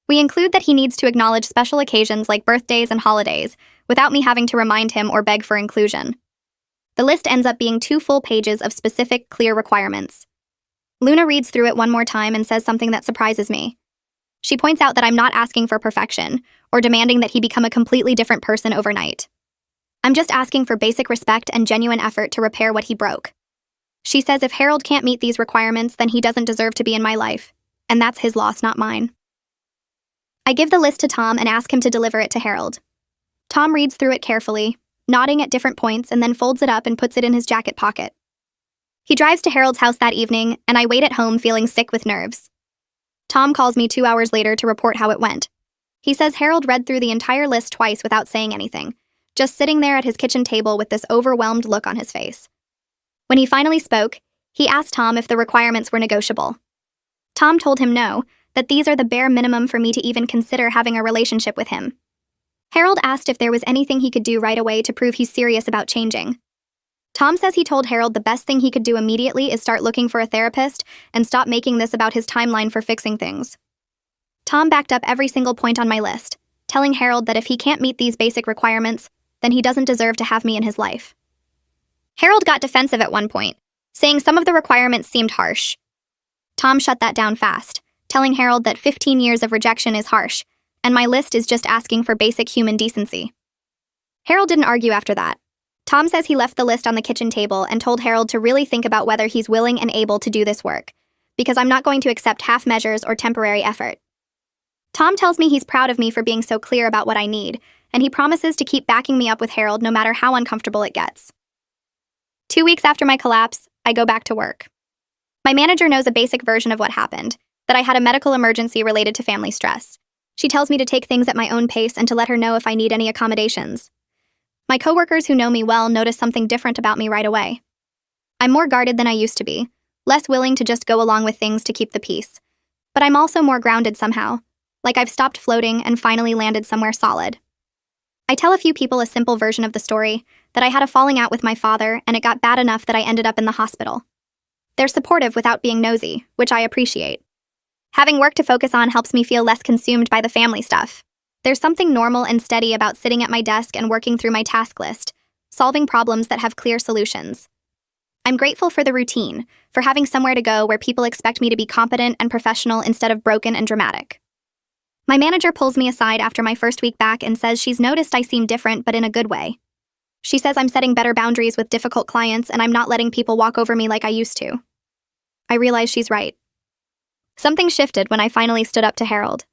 We include that he needs to acknowledge special occasions like birthdays and holidays, without me having to remind him or beg for inclusion. The list ends up being 2 full pages of specific, clear requirements. Luna reads through it one more time and says something that surprises me. She points out that I'm not asking for perfection or demanding that he become a completely different person overnight. I'm just asking for basic respect and genuine effort to repair what he broke. She says if Harold can't meet these requirements, then he doesn't deserve to be in my life, and that's his loss, not mine. I give the list to Tom and ask him to deliver it to Harold. Tom reads through it carefully, nodding at different points, and then folds it up and puts it in his jacket pocket. He drives to Harold's house that evening, and I wait at home feeling sick with nerves. Tom calls me 2 hours later to report how it went. He says Harold read through the entire list twice without saying anything, just sitting there at his kitchen table with this overwhelmed look on his face. When he finally spoke, he asked Tom if the requirements were negotiable. Tom told him no, that these are the bare minimum for me to even consider having a relationship with him. Harold asked if there was anything he could do right away to prove he's serious about changing. Tom says he told Harold the best thing he could do immediately is start looking for a therapist and stop making this about his timeline for fixing things. Tom backed up every single point on my list, telling Harold that if he can't meet these basic requirements, then he doesn't deserve to have me in his life. Harold got defensive at one point, saying some of the requirements seemed harsh. Tom shut that down fast, telling Harold that 15 years of rejection is harsh, and my list is just asking for basic human decency. Harold didn't argue after that. Tom says he left the list on the kitchen table and told Harold to really think about whether he's willing and able to do this work, because I'm not going to accept half measures or temporary effort. Tom tells me he's proud of me for being so clear about what I need, and he promises to keep backing me up with Harold no matter how uncomfortable it gets. 2 weeks after my collapse, I go back to work. My manager knows a basic version of what happened, that I had a medical emergency related to family stress. She tells me to take things at my own pace and to let her know if I need any accommodations. My coworkers who know me well notice something different about me right away. I'm more guarded than I used to be, less willing to just go along with things to keep the peace. But I'm also more grounded somehow, like I've stopped floating and finally landed somewhere solid. I tell a few people a simple version of the story, that I had a falling out with my father and it got bad enough that I ended up in the hospital. They're supportive without being nosy, which I appreciate. Having work to focus on helps me feel less consumed by the family stuff. There's something normal and steady about sitting at my desk and working through my task list, solving problems that have clear solutions. I'm grateful for the routine, for having somewhere to go where people expect me to be competent and professional instead of broken and dramatic. My manager pulls me aside after my first week back and says she's noticed I seem different, but in a good way. She says I'm setting better boundaries with difficult clients and I'm not letting people walk over me like I used to. I realize she's right. Something shifted when I finally stood up to Harold.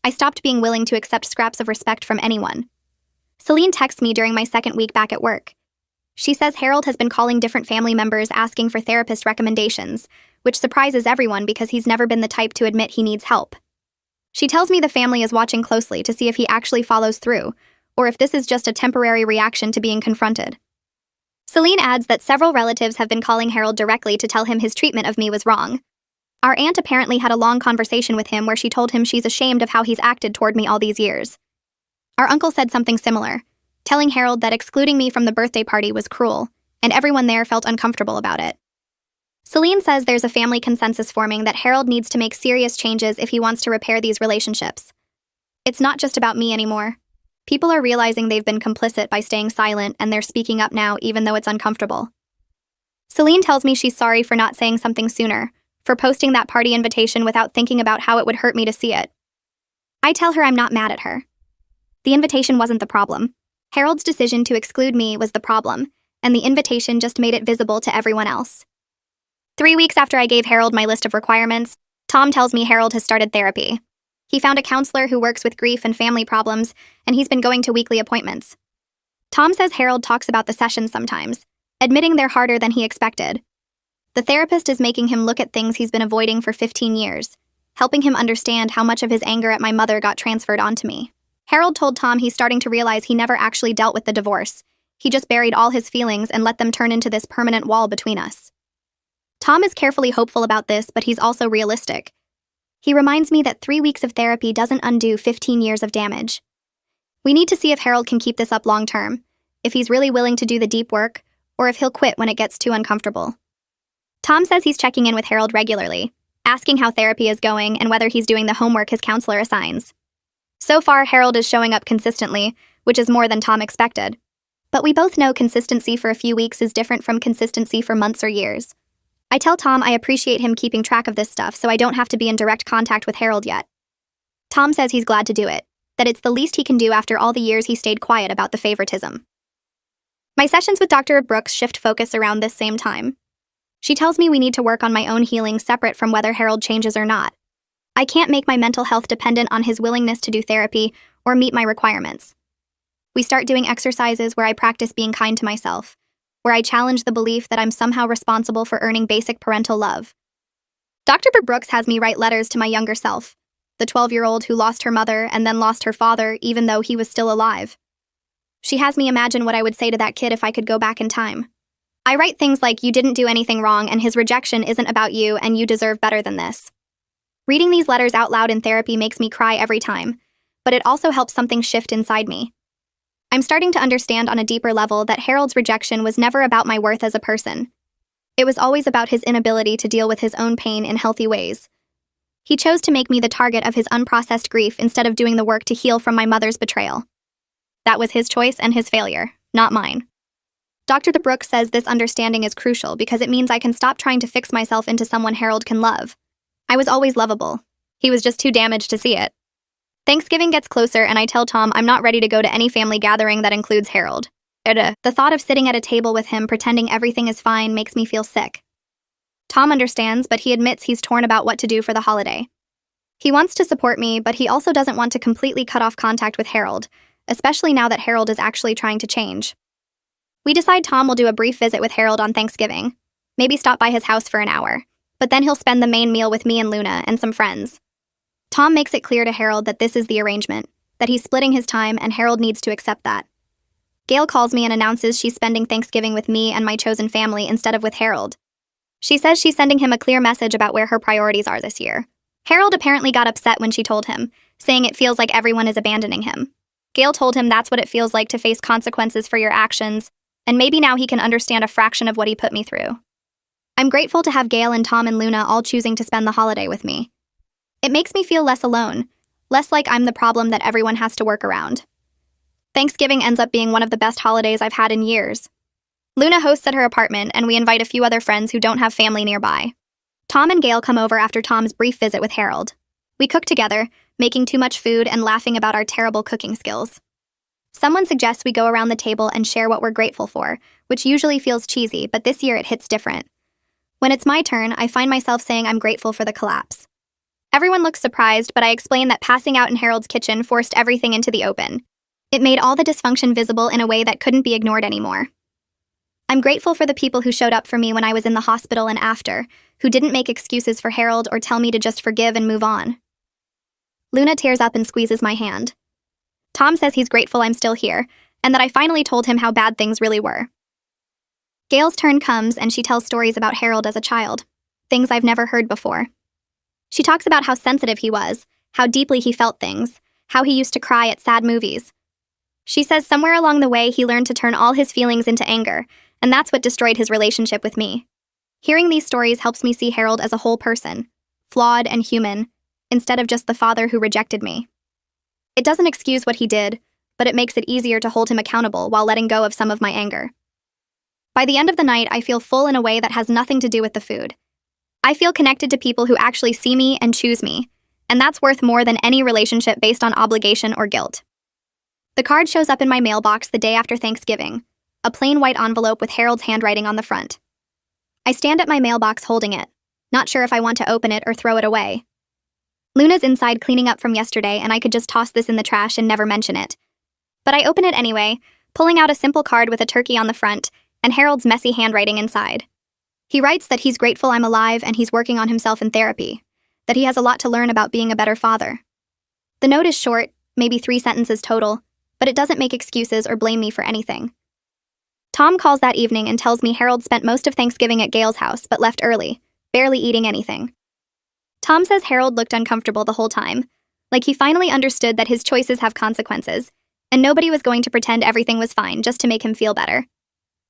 I stopped being willing to accept scraps of respect from anyone. Celine texts me during my second week back at work. She says Harold has been calling different family members asking for therapist recommendations, which surprises everyone because he's never been the type to admit he needs help. She tells me the family is watching closely to see if he actually follows through, or if this is just a temporary reaction to being confronted. Celine adds that several relatives have been calling Harold directly to tell him his treatment of me was wrong. Our aunt apparently had a long conversation with him where she told him she's ashamed of how he's acted toward me all these years. Our uncle said something similar, telling Harold that excluding me from the birthday party was cruel, and everyone there felt uncomfortable about it. Celine says there's a family consensus forming that Harold needs to make serious changes if he wants to repair these relationships. It's not just about me anymore. People are realizing they've been complicit by staying silent, and they're speaking up now even though it's uncomfortable. Celine tells me she's sorry for not saying something sooner, for posting that party invitation without thinking about how it would hurt me to see it. I tell her I'm not mad at her. The invitation wasn't the problem. Harold's decision to exclude me was the problem, and the invitation just made it visible to everyone else. 3 weeks after I gave Harold my list of requirements, Tom tells me Harold has started therapy. He found a counselor who works with grief and family problems, and he's been going to weekly appointments. Tom says Harold talks about the sessions sometimes, admitting they're harder than he expected. The therapist is making him look at things he's been avoiding for 15 years, helping him understand how much of his anger at my mother got transferred onto me. Harold told Tom he's starting to realize he never actually dealt with the divorce. He just buried all his feelings and let them turn into this permanent wall between us. Tom is carefully hopeful about this, but he's also realistic. He reminds me that 3 weeks of therapy doesn't undo 15 years of damage. We need to see if Harold can keep this up long term, if he's really willing to do the deep work, or if he'll quit when it gets too uncomfortable. Tom says he's checking in with Harold regularly, asking how therapy is going and whether he's doing the homework his counselor assigns. So far, Harold is showing up consistently, which is more than Tom expected. But we both know consistency for a few weeks is different from consistency for months or years. I tell Tom I appreciate him keeping track of this stuff so I don't have to be in direct contact with Harold yet. Tom says he's glad to do it, that it's the least he can do after all the years he stayed quiet about the favoritism. My sessions with Dr. Brooks shift focus around this same time. She tells me we need to work on my own healing separate from whether Harold changes or not. I can't make my mental health dependent on his willingness to do therapy or meet my requirements. We start doing exercises where I practice being kind to myself, where I challenge the belief that I'm somehow responsible for earning basic parental love. Dr. Brooks has me write letters to my younger self, the 12-year-old who lost her mother and then lost her father even though he was still alive. She has me imagine what I would say to that kid if I could go back in time. I write things like, "You didn't do anything wrong and his rejection isn't about you and you deserve better than this." Reading these letters out loud in therapy makes me cry every time, but it also helps something shift inside me. I'm starting to understand on a deeper level that Harold's rejection was never about my worth as a person. It was always about his inability to deal with his own pain in healthy ways. He chose to make me the target of his unprocessed grief instead of doing the work to heal from my mother's betrayal. That was his choice and his failure, not mine. Dr. Brooks says this understanding is crucial because it means I can stop trying to fix myself into someone Harold can love. I was always lovable. He was just too damaged to see it. Thanksgiving gets closer and I tell Tom I'm not ready to go to any family gathering that includes Harold. The thought of sitting at a table with him pretending everything is fine makes me feel sick. Tom understands, but he admits he's torn about what to do for the holiday. He wants to support me, but he also doesn't want to completely cut off contact with Harold, especially now that Harold is actually trying to change. We decide Tom will do a brief visit with Harold on Thanksgiving, maybe stop by his house for an hour, but then he'll spend the main meal with me and Luna and some friends. Tom makes it clear to Harold that this is the arrangement, that he's splitting his time and Harold needs to accept that. Gail calls me and announces she's spending Thanksgiving with me and my chosen family instead of with Harold. She says she's sending him a clear message about where her priorities are this year. Harold apparently got upset when she told him, saying it feels like everyone is abandoning him. Gail told him that's what it feels like to face consequences for your actions, and maybe now he can understand a fraction of what he put me through. I'm grateful to have Gail and Tom and Luna all choosing to spend the holiday with me. It makes me feel less alone, less like I'm the problem that everyone has to work around. Thanksgiving ends up being one of the best holidays I've had in years. Luna hosts at her apartment, and we invite a few other friends who don't have family nearby. Tom and Gail come over after Tom's brief visit with Harold. We cook together, making too much food and laughing about our terrible cooking skills. Someone suggests we go around the table and share what we're grateful for, which usually feels cheesy, but this year it hits different. When it's my turn, I find myself saying I'm grateful for the collapse. Everyone looks surprised, but I explain that passing out in Harold's kitchen forced everything into the open. It made all the dysfunction visible in a way that couldn't be ignored anymore. I'm grateful for the people who showed up for me when I was in the hospital and after, who didn't make excuses for Harold or tell me to just forgive and move on. Luna tears up and squeezes my hand. Tom says he's grateful I'm still here, and that I finally told him how bad things really were. Gail's turn comes and she tells stories about Harold as a child, things I've never heard before. She talks about how sensitive he was, how deeply he felt things, how he used to cry at sad movies. She says somewhere along the way he learned to turn all his feelings into anger, and that's what destroyed his relationship with me. Hearing these stories helps me see Harold as a whole person, flawed and human, instead of just the father who rejected me. It doesn't excuse what he did, but it makes it easier to hold him accountable while letting go of some of my anger. By the end of the night, I feel full in a way that has nothing to do with the food. I feel connected to people who actually see me and choose me, and that's worth more than any relationship based on obligation or guilt. The card shows up in my mailbox the day after Thanksgiving, a plain white envelope with Harold's handwriting on the front. I stand at my mailbox holding it, not sure if I want to open it or throw it away. Luna's inside cleaning up from yesterday, and I could just toss this in the trash and never mention it. But I open it anyway, pulling out a simple card with a turkey on the front and Harold's messy handwriting inside. He writes that he's grateful I'm alive and he's working on himself in therapy, that he has a lot to learn about being a better father. The note is short, maybe 3 sentences total, but it doesn't make excuses or blame me for anything. Tom calls that evening and tells me Harold spent most of Thanksgiving at Gail's house but left early, barely eating anything. Tom says Harold looked uncomfortable the whole time, like he finally understood that his choices have consequences, and nobody was going to pretend everything was fine just to make him feel better.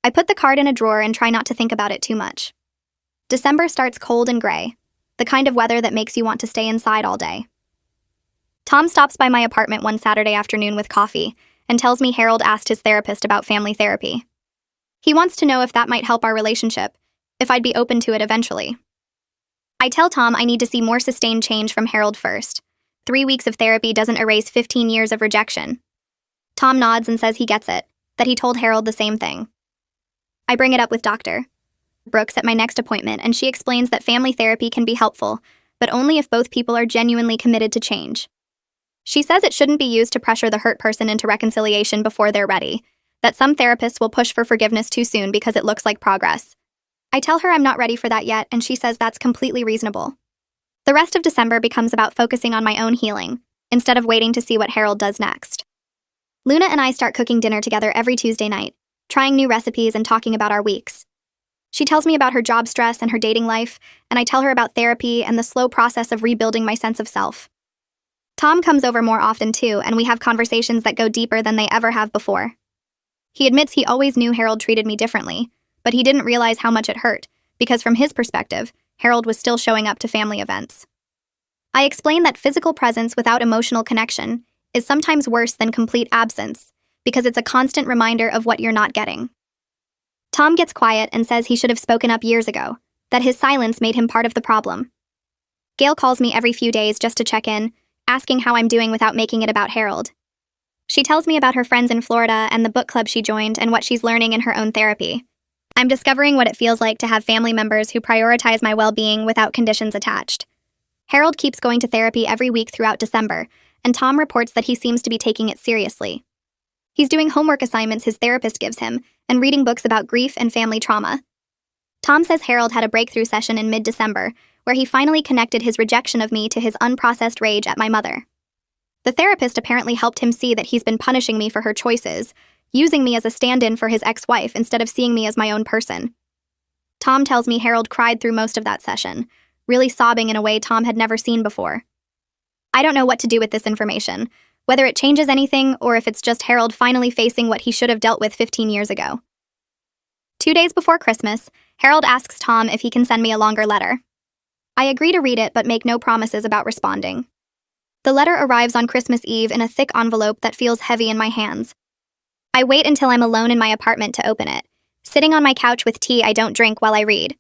I put the card in a drawer and try not to think about it too much. December starts cold and gray, the kind of weather that makes you want to stay inside all day. Tom stops by my apartment one Saturday afternoon with coffee and tells me Harold asked his therapist about family therapy. He wants to know if that might help our relationship, if I'd be open to it eventually. I tell Tom I need to see more sustained change from Harold first. 3 weeks of therapy doesn't erase 15 years of rejection. Tom nods and says he gets it, that he told Harold the same thing. I bring it up with Dr. Brooks at my next appointment, and she explains that family therapy can be helpful, but only if both people are genuinely committed to change. She says it shouldn't be used to pressure the hurt person into reconciliation before they're ready, that some therapists will push for forgiveness too soon because it looks like progress. I tell her I'm not ready for that yet, and she says that's completely reasonable. The rest of December becomes about focusing on my own healing, instead of waiting to see what Harold does next. Luna and I start cooking dinner together every Tuesday night, trying new recipes and talking about our weeks. She tells me about her job stress and her dating life, and I tell her about therapy and the slow process of rebuilding my sense of self. Tom comes over more often too, and we have conversations that go deeper than they ever have before. He admits he always knew Harold treated me differently, but he didn't realize how much it hurt, because from his perspective, Harold was still showing up to family events. I explain that physical presence without emotional connection is sometimes worse than complete absence, because it's a constant reminder of what you're not getting. Tom gets quiet and says he should have spoken up years ago, that his silence made him part of the problem. Gail calls me every few days just to check in, asking how I'm doing without making it about Harold. She tells me about her friends in Florida and the book club she joined and what she's learning in her own therapy. I'm discovering what it feels like to have family members who prioritize my well-being without conditions attached. Harold keeps going to therapy every week throughout December, and Tom reports that he seems to be taking it seriously. He's doing homework assignments his therapist gives him and reading books about grief and family trauma. Tom says Harold had a breakthrough session in mid-December where he finally connected his rejection of me to his unprocessed rage at my mother. The therapist apparently helped him see that he's been punishing me for her choices, using me as a stand-in for his ex-wife instead of seeing me as my own person. Tom tells me Harold cried through most of that session, really sobbing in a way Tom had never seen before. I don't know what to do with this information, whether it changes anything or if it's just Harold finally facing what he should have dealt with 15 years ago. 2 days before Christmas, Harold asks Tom if he can send me a longer letter. I agree to read it but make no promises about responding. The letter arrives on Christmas Eve in a thick envelope that feels heavy in my hands. I wait until I'm alone in my apartment to open it, sitting on my couch with tea I don't drink while I read.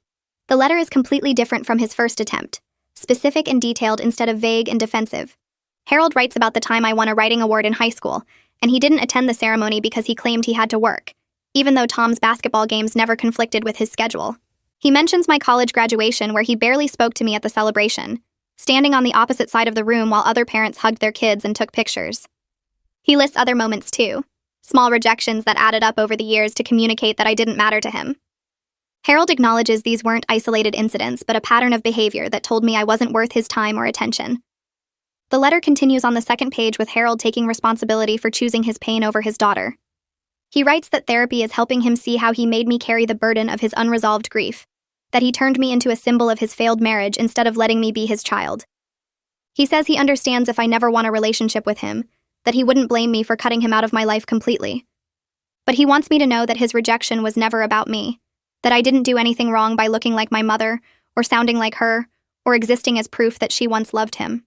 The letter is completely different from his first attempt, specific and detailed instead of vague and defensive. Harold writes about the time I won a writing award in high school, and he didn't attend the ceremony because he claimed he had to work, even though Tom's basketball games never conflicted with his schedule. He mentions my college graduation where he barely spoke to me at the celebration, standing on the opposite side of the room while other parents hugged their kids and took pictures. He lists other moments too, small rejections that added up over the years to communicate that I didn't matter to him. Harold acknowledges these weren't isolated incidents, but a pattern of behavior that told me I wasn't worth his time or attention. The letter continues on the second page with Harold taking responsibility for choosing his pain over his daughter. He writes that therapy is helping him see how he made me carry the burden of his unresolved grief, that he turned me into a symbol of his failed marriage instead of letting me be his child. He says he understands if I never want a relationship with him, that he wouldn't blame me for cutting him out of my life completely. But he wants me to know that his rejection was never about me, that I didn't do anything wrong by looking like my mother, or sounding like her, or existing as proof that she once loved him.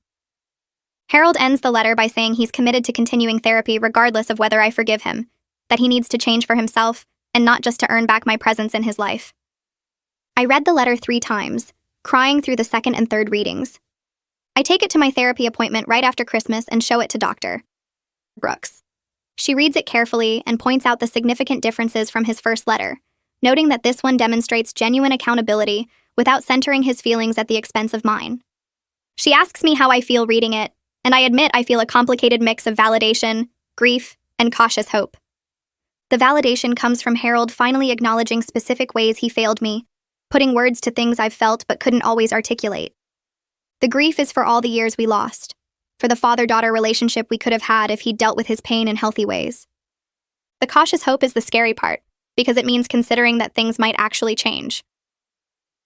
Harold ends the letter by saying he's committed to continuing therapy regardless of whether I forgive him, that he needs to change for himself, and not just to earn back my presence in his life. I read the letter 3 times, crying through the second and third readings. I take it to my therapy appointment right after Christmas and show it to Dr. Brooks. She reads it carefully and points out the significant differences from his first letter, noting that this one demonstrates genuine accountability without centering his feelings at the expense of mine. She asks me how I feel reading it, and I admit I feel a complicated mix of validation, grief, and cautious hope. The validation comes from Harold finally acknowledging specific ways he failed me, putting words to things I've felt but couldn't always articulate. The grief is for all the years we lost, for the father-daughter relationship we could have had if he'd dealt with his pain in healthy ways. The cautious hope is the scary part, because it means considering that things might actually change.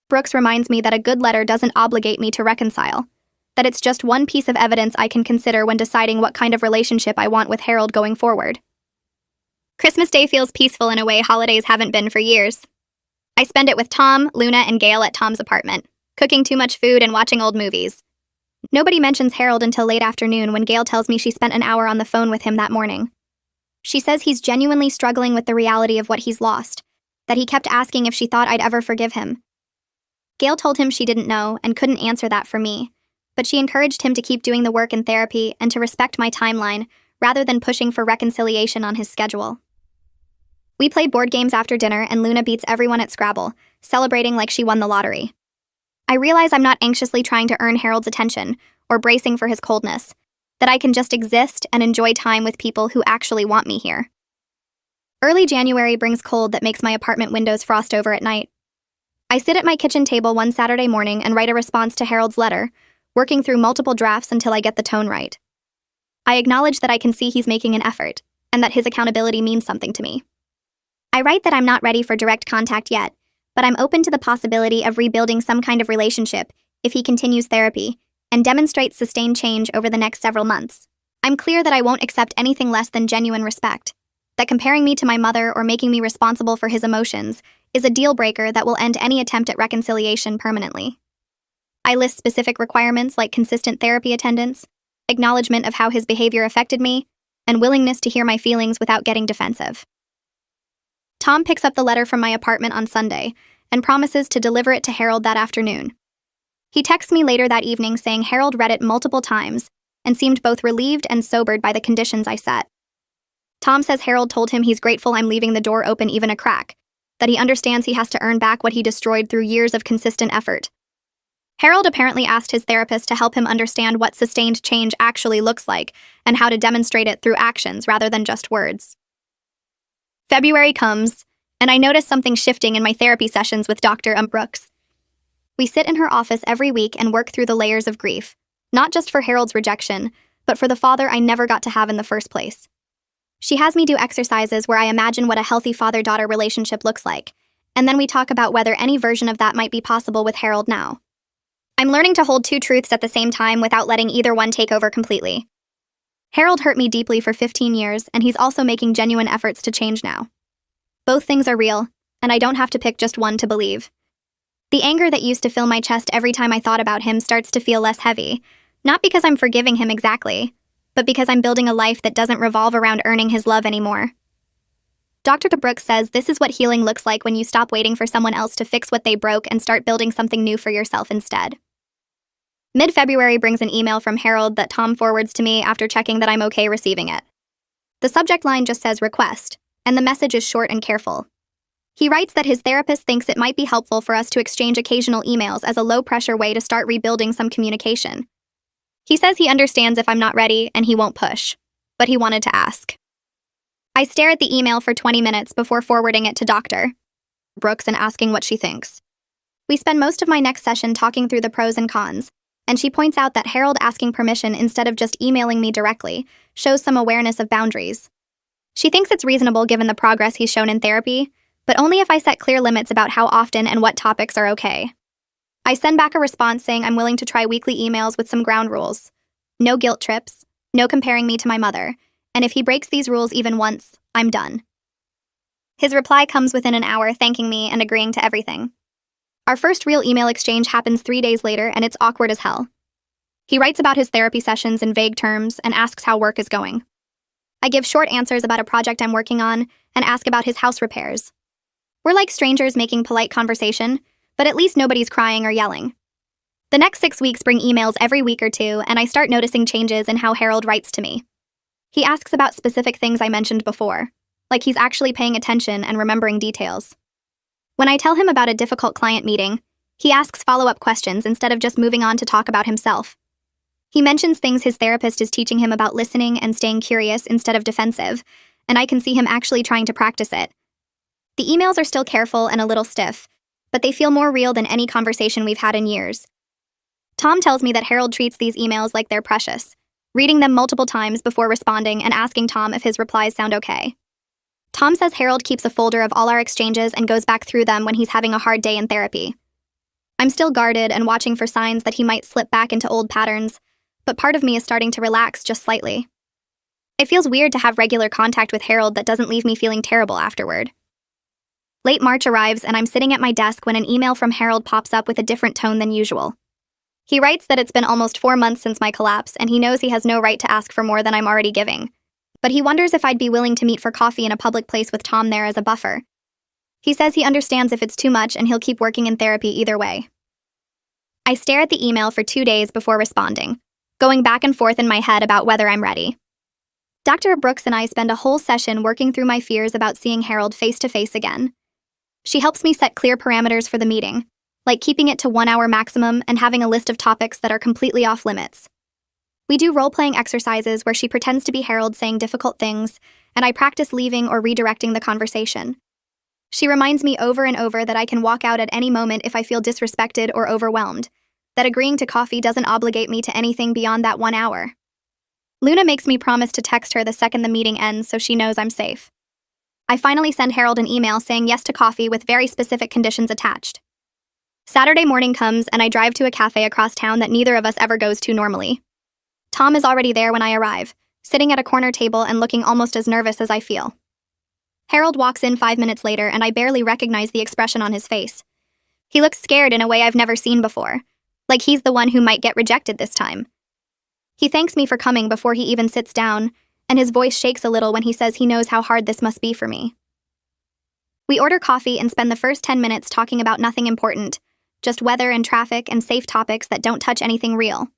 Brooks reminds me that a good letter doesn't obligate me to reconcile, that it's just one piece of evidence I can consider when deciding what kind of relationship I want with Harold going forward. Christmas Day feels peaceful in a way holidays haven't been for years. I spend it with Tom, Luna, and Gail at Tom's apartment, cooking too much food and watching old movies. Nobody mentions Harold until late afternoon when Gail tells me she spent an hour on the phone with him that morning. She says he's genuinely struggling with the reality of what he's lost, that he kept asking if she thought I'd ever forgive him, Gail told him she didn't know and couldn't answer that for me, but she encouraged him to keep doing the work in therapy and to respect my timeline rather than pushing for reconciliation on his schedule. We play board games after dinner and Luna beats everyone at Scrabble, celebrating like she won the lottery. I realize I'm not anxiously trying to earn Harold's attention or bracing for his coldness, that I can just exist and enjoy time with people who actually want me here. Early January brings cold that makes my apartment windows frost over at night. I sit at my kitchen table one Saturday morning and write a response to Harold's letter, working through multiple drafts until I get the tone right. I acknowledge that I can see he's making an effort, and that his accountability means something to me. I write that I'm not ready for direct contact yet, but I'm open to the possibility of rebuilding some kind of relationship if he continues therapy and demonstrates sustained change over the next several months. I'm clear that I won't accept anything less than genuine respect, that comparing me to my mother or making me responsible for his emotions is a deal breaker that will end any attempt at reconciliation permanently. I list specific requirements like consistent therapy attendance, acknowledgement of how his behavior affected me, and willingness to hear my feelings without getting defensive. Tom picks up the letter from my apartment on Sunday and promises to deliver it to Harold that afternoon. He texts me later that evening saying Harold read it multiple times and seemed both relieved and sobered by the conditions I set. Tom says Harold told him he's grateful I'm leaving the door open even a crack, that he understands he has to earn back what he destroyed through years of consistent effort. Harold apparently asked his therapist to help him understand what sustained change actually looks like and how to demonstrate it through actions rather than just words. February comes, and I notice something shifting in my therapy sessions with Dr. Brooks. We sit in her office every week and work through the layers of grief, not just for Harold's rejection, but for the father I never got to have in the first place. She has me do exercises where I imagine what a healthy father-daughter relationship looks like, and then we talk about whether any version of that might be possible with Harold now. I'm learning to hold two truths at the same time without letting either one take over completely. Harold hurt me deeply for 15 years, and he's also making genuine efforts to change now. Both things are real, and I don't have to pick just one to believe. The anger that used to fill my chest every time I thought about him starts to feel less heavy, not because I'm forgiving him exactly, but because I'm building a life that doesn't revolve around earning his love anymore. Dr. Brooks says this is what healing looks like when you stop waiting for someone else to fix what they broke and start building something new for yourself instead. Mid-February brings an email from Harold that Tom forwards to me after checking that I'm okay receiving it. The subject line just says request, and the message is short and careful. He writes that his therapist thinks it might be helpful for us to exchange occasional emails as a low-pressure way to start rebuilding some communication. He says he understands if I'm not ready and he won't push, but he wanted to ask. I stare at the email for 20 minutes before forwarding it to Dr. Brooks and asking what she thinks. We spend most of my next session talking through the pros and cons, and she points out that Harold asking permission instead of just emailing me directly shows some awareness of boundaries. She thinks it's reasonable given the progress he's shown in therapy, but only if I set clear limits about how often and what topics are okay. I send back a response saying I'm willing to try weekly emails with some ground rules. No guilt trips, no comparing me to my mother, and if he breaks these rules even once, I'm done. His reply comes within an hour thanking me and agreeing to everything. Our first real email exchange happens 3 days later, and it's awkward as hell. He writes about his therapy sessions in vague terms and asks how work is going. I give short answers about a project I'm working on and ask about his house repairs. We're like strangers making polite conversation, but at least nobody's crying or yelling. The next 6 weeks bring emails every week or two, and I start noticing changes in how Harold writes to me. He asks about specific things I mentioned before, like he's actually paying attention and remembering details. When I tell him about a difficult client meeting, he asks follow-up questions instead of just moving on to talk about himself. He mentions things his therapist is teaching him about listening and staying curious instead of defensive, and I can see him actually trying to practice it. The emails are still careful and a little stiff, but they feel more real than any conversation we've had in years. Tom tells me that Harold treats these emails like they're precious, reading them multiple times before responding and asking Tom if his replies sound okay. Tom says Harold keeps a folder of all our exchanges and goes back through them when he's having a hard day in therapy. I'm still guarded and watching for signs that he might slip back into old patterns, but part of me is starting to relax just slightly. It feels weird to have regular contact with Harold that doesn't leave me feeling terrible afterward. Late March arrives and I'm sitting at my desk when an email from Harold pops up with a different tone than usual. He writes that it's been almost 4 months since my collapse and he knows he has no right to ask for more than I'm already giving. But he wonders if I'd be willing to meet for coffee in a public place with Tom there as a buffer. He says he understands if it's too much and he'll keep working in therapy either way. I stare at the email for 2 days before responding, going back and forth in my head about whether I'm ready. Dr. Brooks and I spend a whole session working through my fears about seeing Harold face to face again. She helps me set clear parameters for the meeting, like keeping it to 1 hour maximum and having a list of topics that are completely off limits. We do role-playing exercises where she pretends to be Harold saying difficult things, and I practice leaving or redirecting the conversation. She reminds me over and over that I can walk out at any moment if I feel disrespected or overwhelmed, that agreeing to coffee doesn't obligate me to anything beyond that 1 hour. Luna makes me promise to text her the second the meeting ends so she knows I'm safe. I finally send Harold an email saying yes to coffee with very specific conditions attached. Saturday morning comes and I drive to a cafe across town that neither of us ever goes to normally. Tom is already there when I arrive, sitting at a corner table and looking almost as nervous as I feel. Harold walks in 5 minutes later and I barely recognize the expression on his face. He looks scared in a way I've never seen before, like he's the one who might get rejected this time. He thanks me for coming before he even sits down, and his voice shakes a little when he says he knows how hard this must be for me. We order coffee and spend the first 10 minutes talking about nothing important, just weather and traffic and safe topics that don't touch anything real.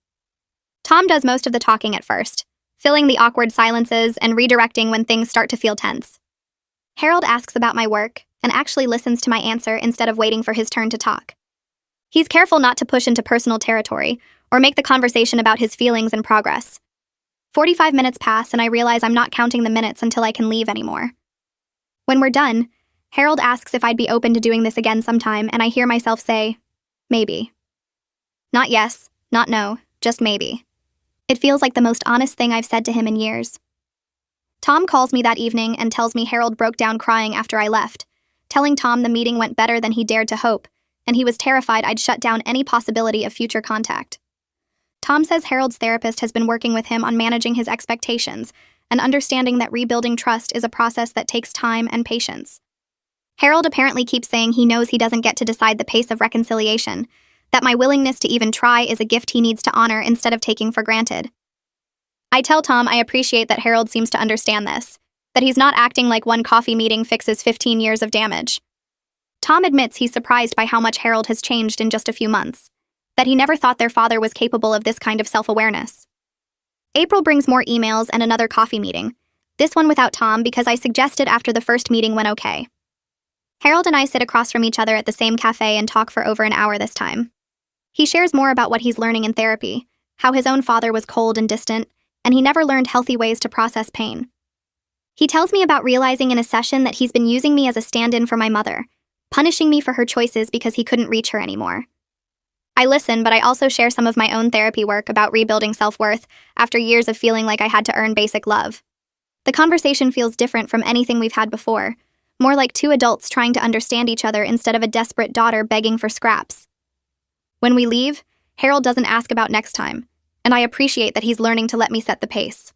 Tom does most of the talking at first, filling the awkward silences and redirecting when things start to feel tense. Harold asks about my work and actually listens to my answer instead of waiting for his turn to talk. He's careful not to push into personal territory or make the conversation about his feelings and progress. 45 minutes pass and I realize I'm not counting the minutes until I can leave anymore. When we're done, Harold asks if I'd be open to doing this again sometime, and I hear myself say, maybe. Not yes, not no, just maybe. It feels like the most honest thing I've said to him in years. Tom calls me that evening and tells me Harold broke down crying after I left, telling Tom the meeting went better than he dared to hope, and he was terrified I'd shut down any possibility of future contact. Tom says Harold's therapist has been working with him on managing his expectations and understanding that rebuilding trust is a process that takes time and patience. Harold apparently keeps saying he knows he doesn't get to decide the pace of reconciliation, that my willingness to even try is a gift he needs to honor instead of taking for granted. I tell Tom I appreciate that Harold seems to understand this, that he's not acting like one coffee meeting fixes 15 years of damage. Tom admits he's surprised by how much Harold has changed in just a few months, that he never thought their father was capable of this kind of self-awareness. April brings more emails and another coffee meeting, this one without Tom because I suggested after the first meeting went okay. Harold and I sit across from each other at the same cafe and talk for over an hour this time. He shares more about what he's learning in therapy, how his own father was cold and distant, and he never learned healthy ways to process pain. He tells me about realizing in a session that he's been using me as a stand-in for my mother, punishing me for her choices because he couldn't reach her anymore. I listen, but I also share some of my own therapy work about rebuilding self-worth after years of feeling like I had to earn basic love. The conversation feels different from anything we've had before, more like two adults trying to understand each other instead of a desperate daughter begging for scraps. When we leave, Harold doesn't ask about next time, and I appreciate that he's learning to let me set the pace.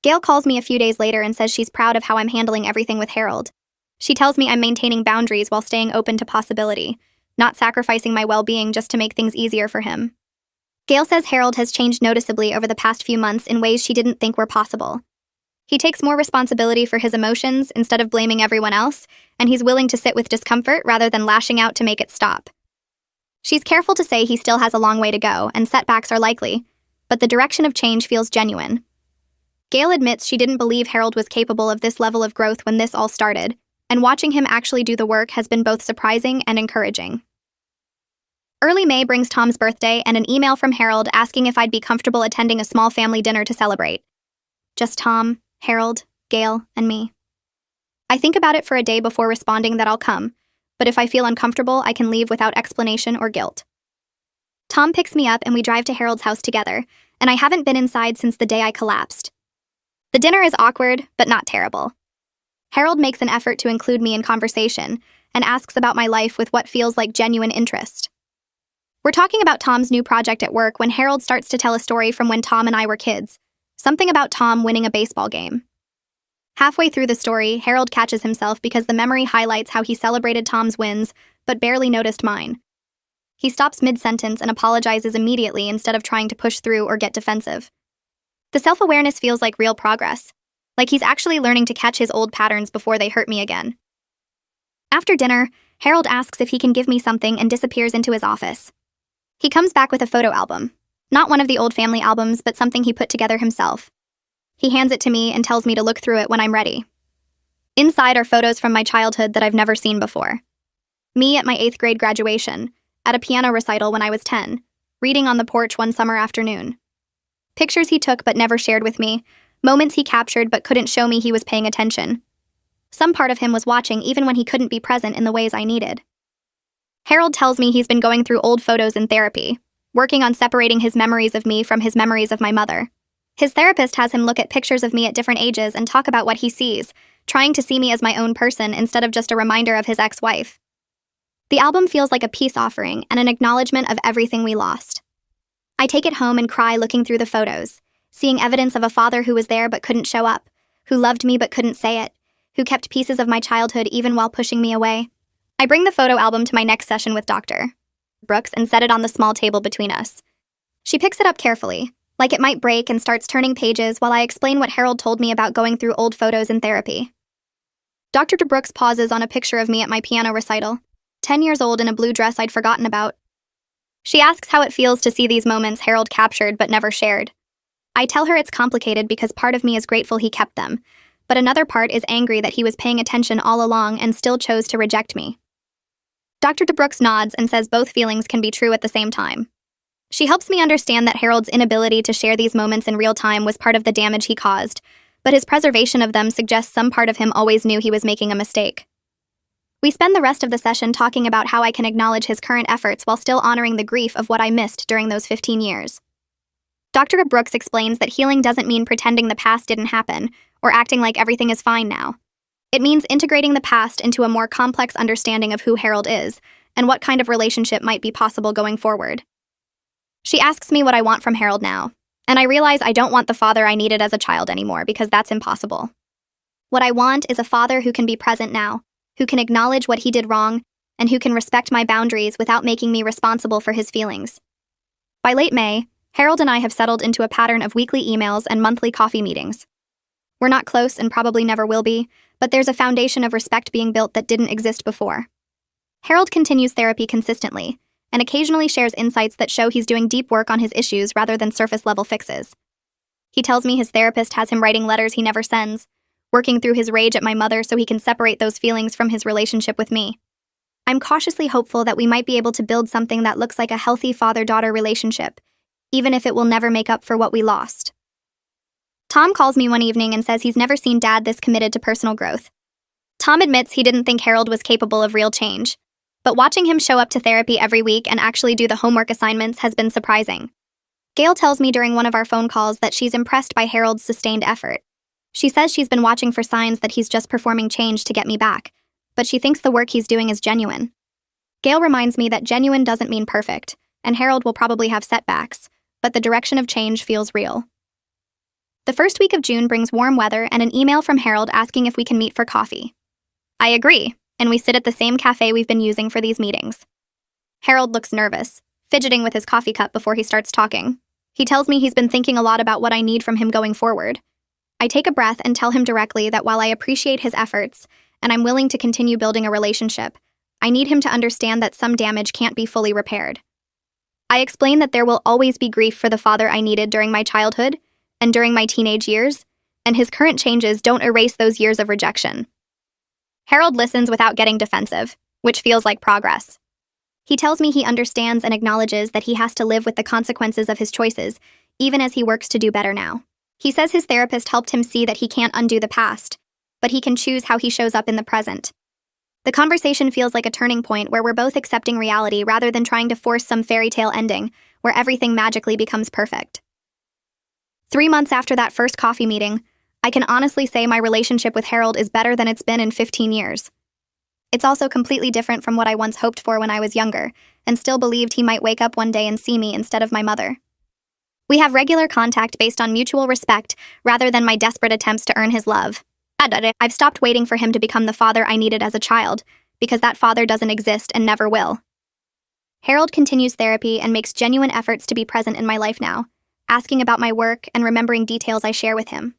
Gail calls me a few days later and says she's proud of how I'm handling everything with Harold. She tells me I'm maintaining boundaries while staying open to possibility, not sacrificing my well-being just to make things easier for him. Gail says Harold has changed noticeably over the past few months in ways she didn't think were possible. He takes more responsibility for his emotions instead of blaming everyone else, and he's willing to sit with discomfort rather than lashing out to make it stop. She's careful to say he still has a long way to go, and setbacks are likely, but the direction of change feels genuine. Gail admits she didn't believe Harold was capable of this level of growth when this all started, and watching him actually do the work has been both surprising and encouraging. Early May brings Tom's birthday and an email from Harold asking if I'd be comfortable attending a small family dinner to celebrate. Just Tom, Harold, Gail, and me. I think about it for a day before responding that I'll come, but if I feel uncomfortable, I can leave without explanation or guilt. Tom picks me up and we drive to Harold's house together, and I haven't been inside since the day I collapsed. The dinner is awkward, but not terrible. Harold makes an effort to include me in conversation and asks about my life with what feels like genuine interest. We're talking about Tom's new project at work when Harold starts to tell a story from when Tom and I were kids, something about Tom winning a baseball game. Halfway through the story, Harold catches himself because the memory highlights how he celebrated Tom's wins, but barely noticed mine. He stops mid-sentence and apologizes immediately instead of trying to push through or get defensive. The self-awareness feels like real progress, like he's actually learning to catch his old patterns before they hurt me again. After dinner, Harold asks if he can give me something and disappears into his office. He comes back with a photo album. Not one of the old family albums, but something he put together himself. He hands it to me and tells me to look through it when I'm ready. Inside are photos from my childhood that I've never seen before. Me at my 8th grade graduation, at a piano recital when I was 10, reading on the porch one summer afternoon. Pictures he took but never shared with me, moments he captured but couldn't show me he was paying attention. Some part of him was watching even when he couldn't be present in the ways I needed. Harold tells me he's been going through old photos in therapy, working on separating his memories of me from his memories of my mother. His therapist has him look at pictures of me at different ages and talk about what he sees, trying to see me as my own person instead of just a reminder of his ex-wife. The album feels like a peace offering and an acknowledgement of everything we lost. I take it home and cry looking through the photos, seeing evidence of a father who was there but couldn't show up, who loved me but couldn't say it, who kept pieces of my childhood even while pushing me away. I bring the photo album to my next session with Dr. Brooks and set it on the small table between us. She picks it up carefully, like it might break, and starts turning pages while I explain what Harold told me about going through old photos in therapy. Dr. Brooks pauses on a picture of me at my piano recital, 10 years old in a blue dress I'd forgotten about. She asks how it feels to see these moments Harold captured but never shared. I tell her it's complicated because part of me is grateful he kept them, but another part is angry that he was paying attention all along and still chose to reject me. Dr. Brooks nods and says both feelings can be true at the same time. She helps me understand that Harold's inability to share these moments in real time was part of the damage he caused, but his preservation of them suggests some part of him always knew he was making a mistake. We spend the rest of the session talking about how I can acknowledge his current efforts while still honoring the grief of what I missed during those 15 years. Dr. Brooks explains that healing doesn't mean pretending the past didn't happen or acting like everything is fine now. It means integrating the past into a more complex understanding of who Harold is and what kind of relationship might be possible going forward. She asks me what I want from Harold now, and I realize I don't want the father I needed as a child anymore because that's impossible. What I want is a father who can be present now, who can acknowledge what he did wrong, and who can respect my boundaries without making me responsible for his feelings. By late May, Harold and I have settled into a pattern of weekly emails and monthly coffee meetings. We're not close and probably never will be, but there's a foundation of respect being built that didn't exist before. Harold continues therapy consistently, and occasionally shares insights that show he's doing deep work on his issues rather than surface-level fixes. He tells me his therapist has him writing letters he never sends, working through his rage at my mother so he can separate those feelings from his relationship with me. I'm cautiously hopeful that we might be able to build something that looks like a healthy father-daughter relationship, even if it will never make up for what we lost. Tom calls me one evening and says he's never seen Dad this committed to personal growth. Tom admits he didn't think Harold was capable of real change, but watching him show up to therapy every week and actually do the homework assignments has been surprising. Gail tells me during one of our phone calls that she's impressed by Harold's sustained effort. She says she's been watching for signs that he's just performing change to get me back, but she thinks the work he's doing is genuine. Gail reminds me that genuine doesn't mean perfect, and Harold will probably have setbacks, but the direction of change feels real. The first week of June brings warm weather and an email from Harold asking if we can meet for coffee. I agree, and we sit at the same cafe we've been using for these meetings. Harold looks nervous, fidgeting with his coffee cup before he starts talking. He tells me he's been thinking a lot about what I need from him going forward. I take a breath and tell him directly that while I appreciate his efforts, and I'm willing to continue building a relationship, I need him to understand that some damage can't be fully repaired. I explain that there will always be grief for the father I needed during my childhood and during my teenage years, and his current changes don't erase those years of rejection. Harold listens without getting defensive, which feels like progress. He tells me he understands and acknowledges that he has to live with the consequences of his choices, even as he works to do better now. He says his therapist helped him see that he can't undo the past, but he can choose how he shows up in the present. The conversation feels like a turning point where we're both accepting reality rather than trying to force some fairy tale ending where everything magically becomes perfect. 3 months after that first coffee meeting, I can honestly say my relationship with Harold is better than it's been in 15 years. It's also completely different from what I once hoped for when I was younger, and still believed he might wake up one day and see me instead of my mother. We have regular contact based on mutual respect rather than my desperate attempts to earn his love. I've stopped waiting for him to become the father I needed as a child, because that father doesn't exist and never will. Harold continues therapy and makes genuine efforts to be present in my life now, asking about my work and remembering details I share with him.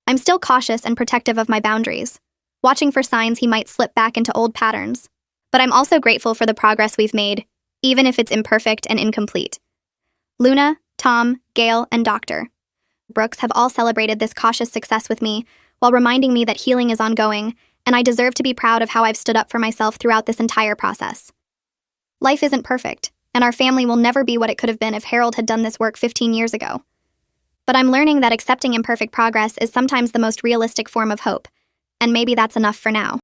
I'm still cautious and protective of my boundaries, watching for signs he might slip back into old patterns. But I'm also grateful for the progress we've made, even if it's imperfect and incomplete. Luna, Tom, Gail, and Dr. Brooks have all celebrated this cautious success with me while reminding me that healing is ongoing, and I deserve to be proud of how I've stood up for myself throughout this entire process. Life isn't perfect, and our family will never be what it could have been if Harold had done this work 15 years ago. But I'm learning that accepting imperfect progress is sometimes the most realistic form of hope, and maybe that's enough for now.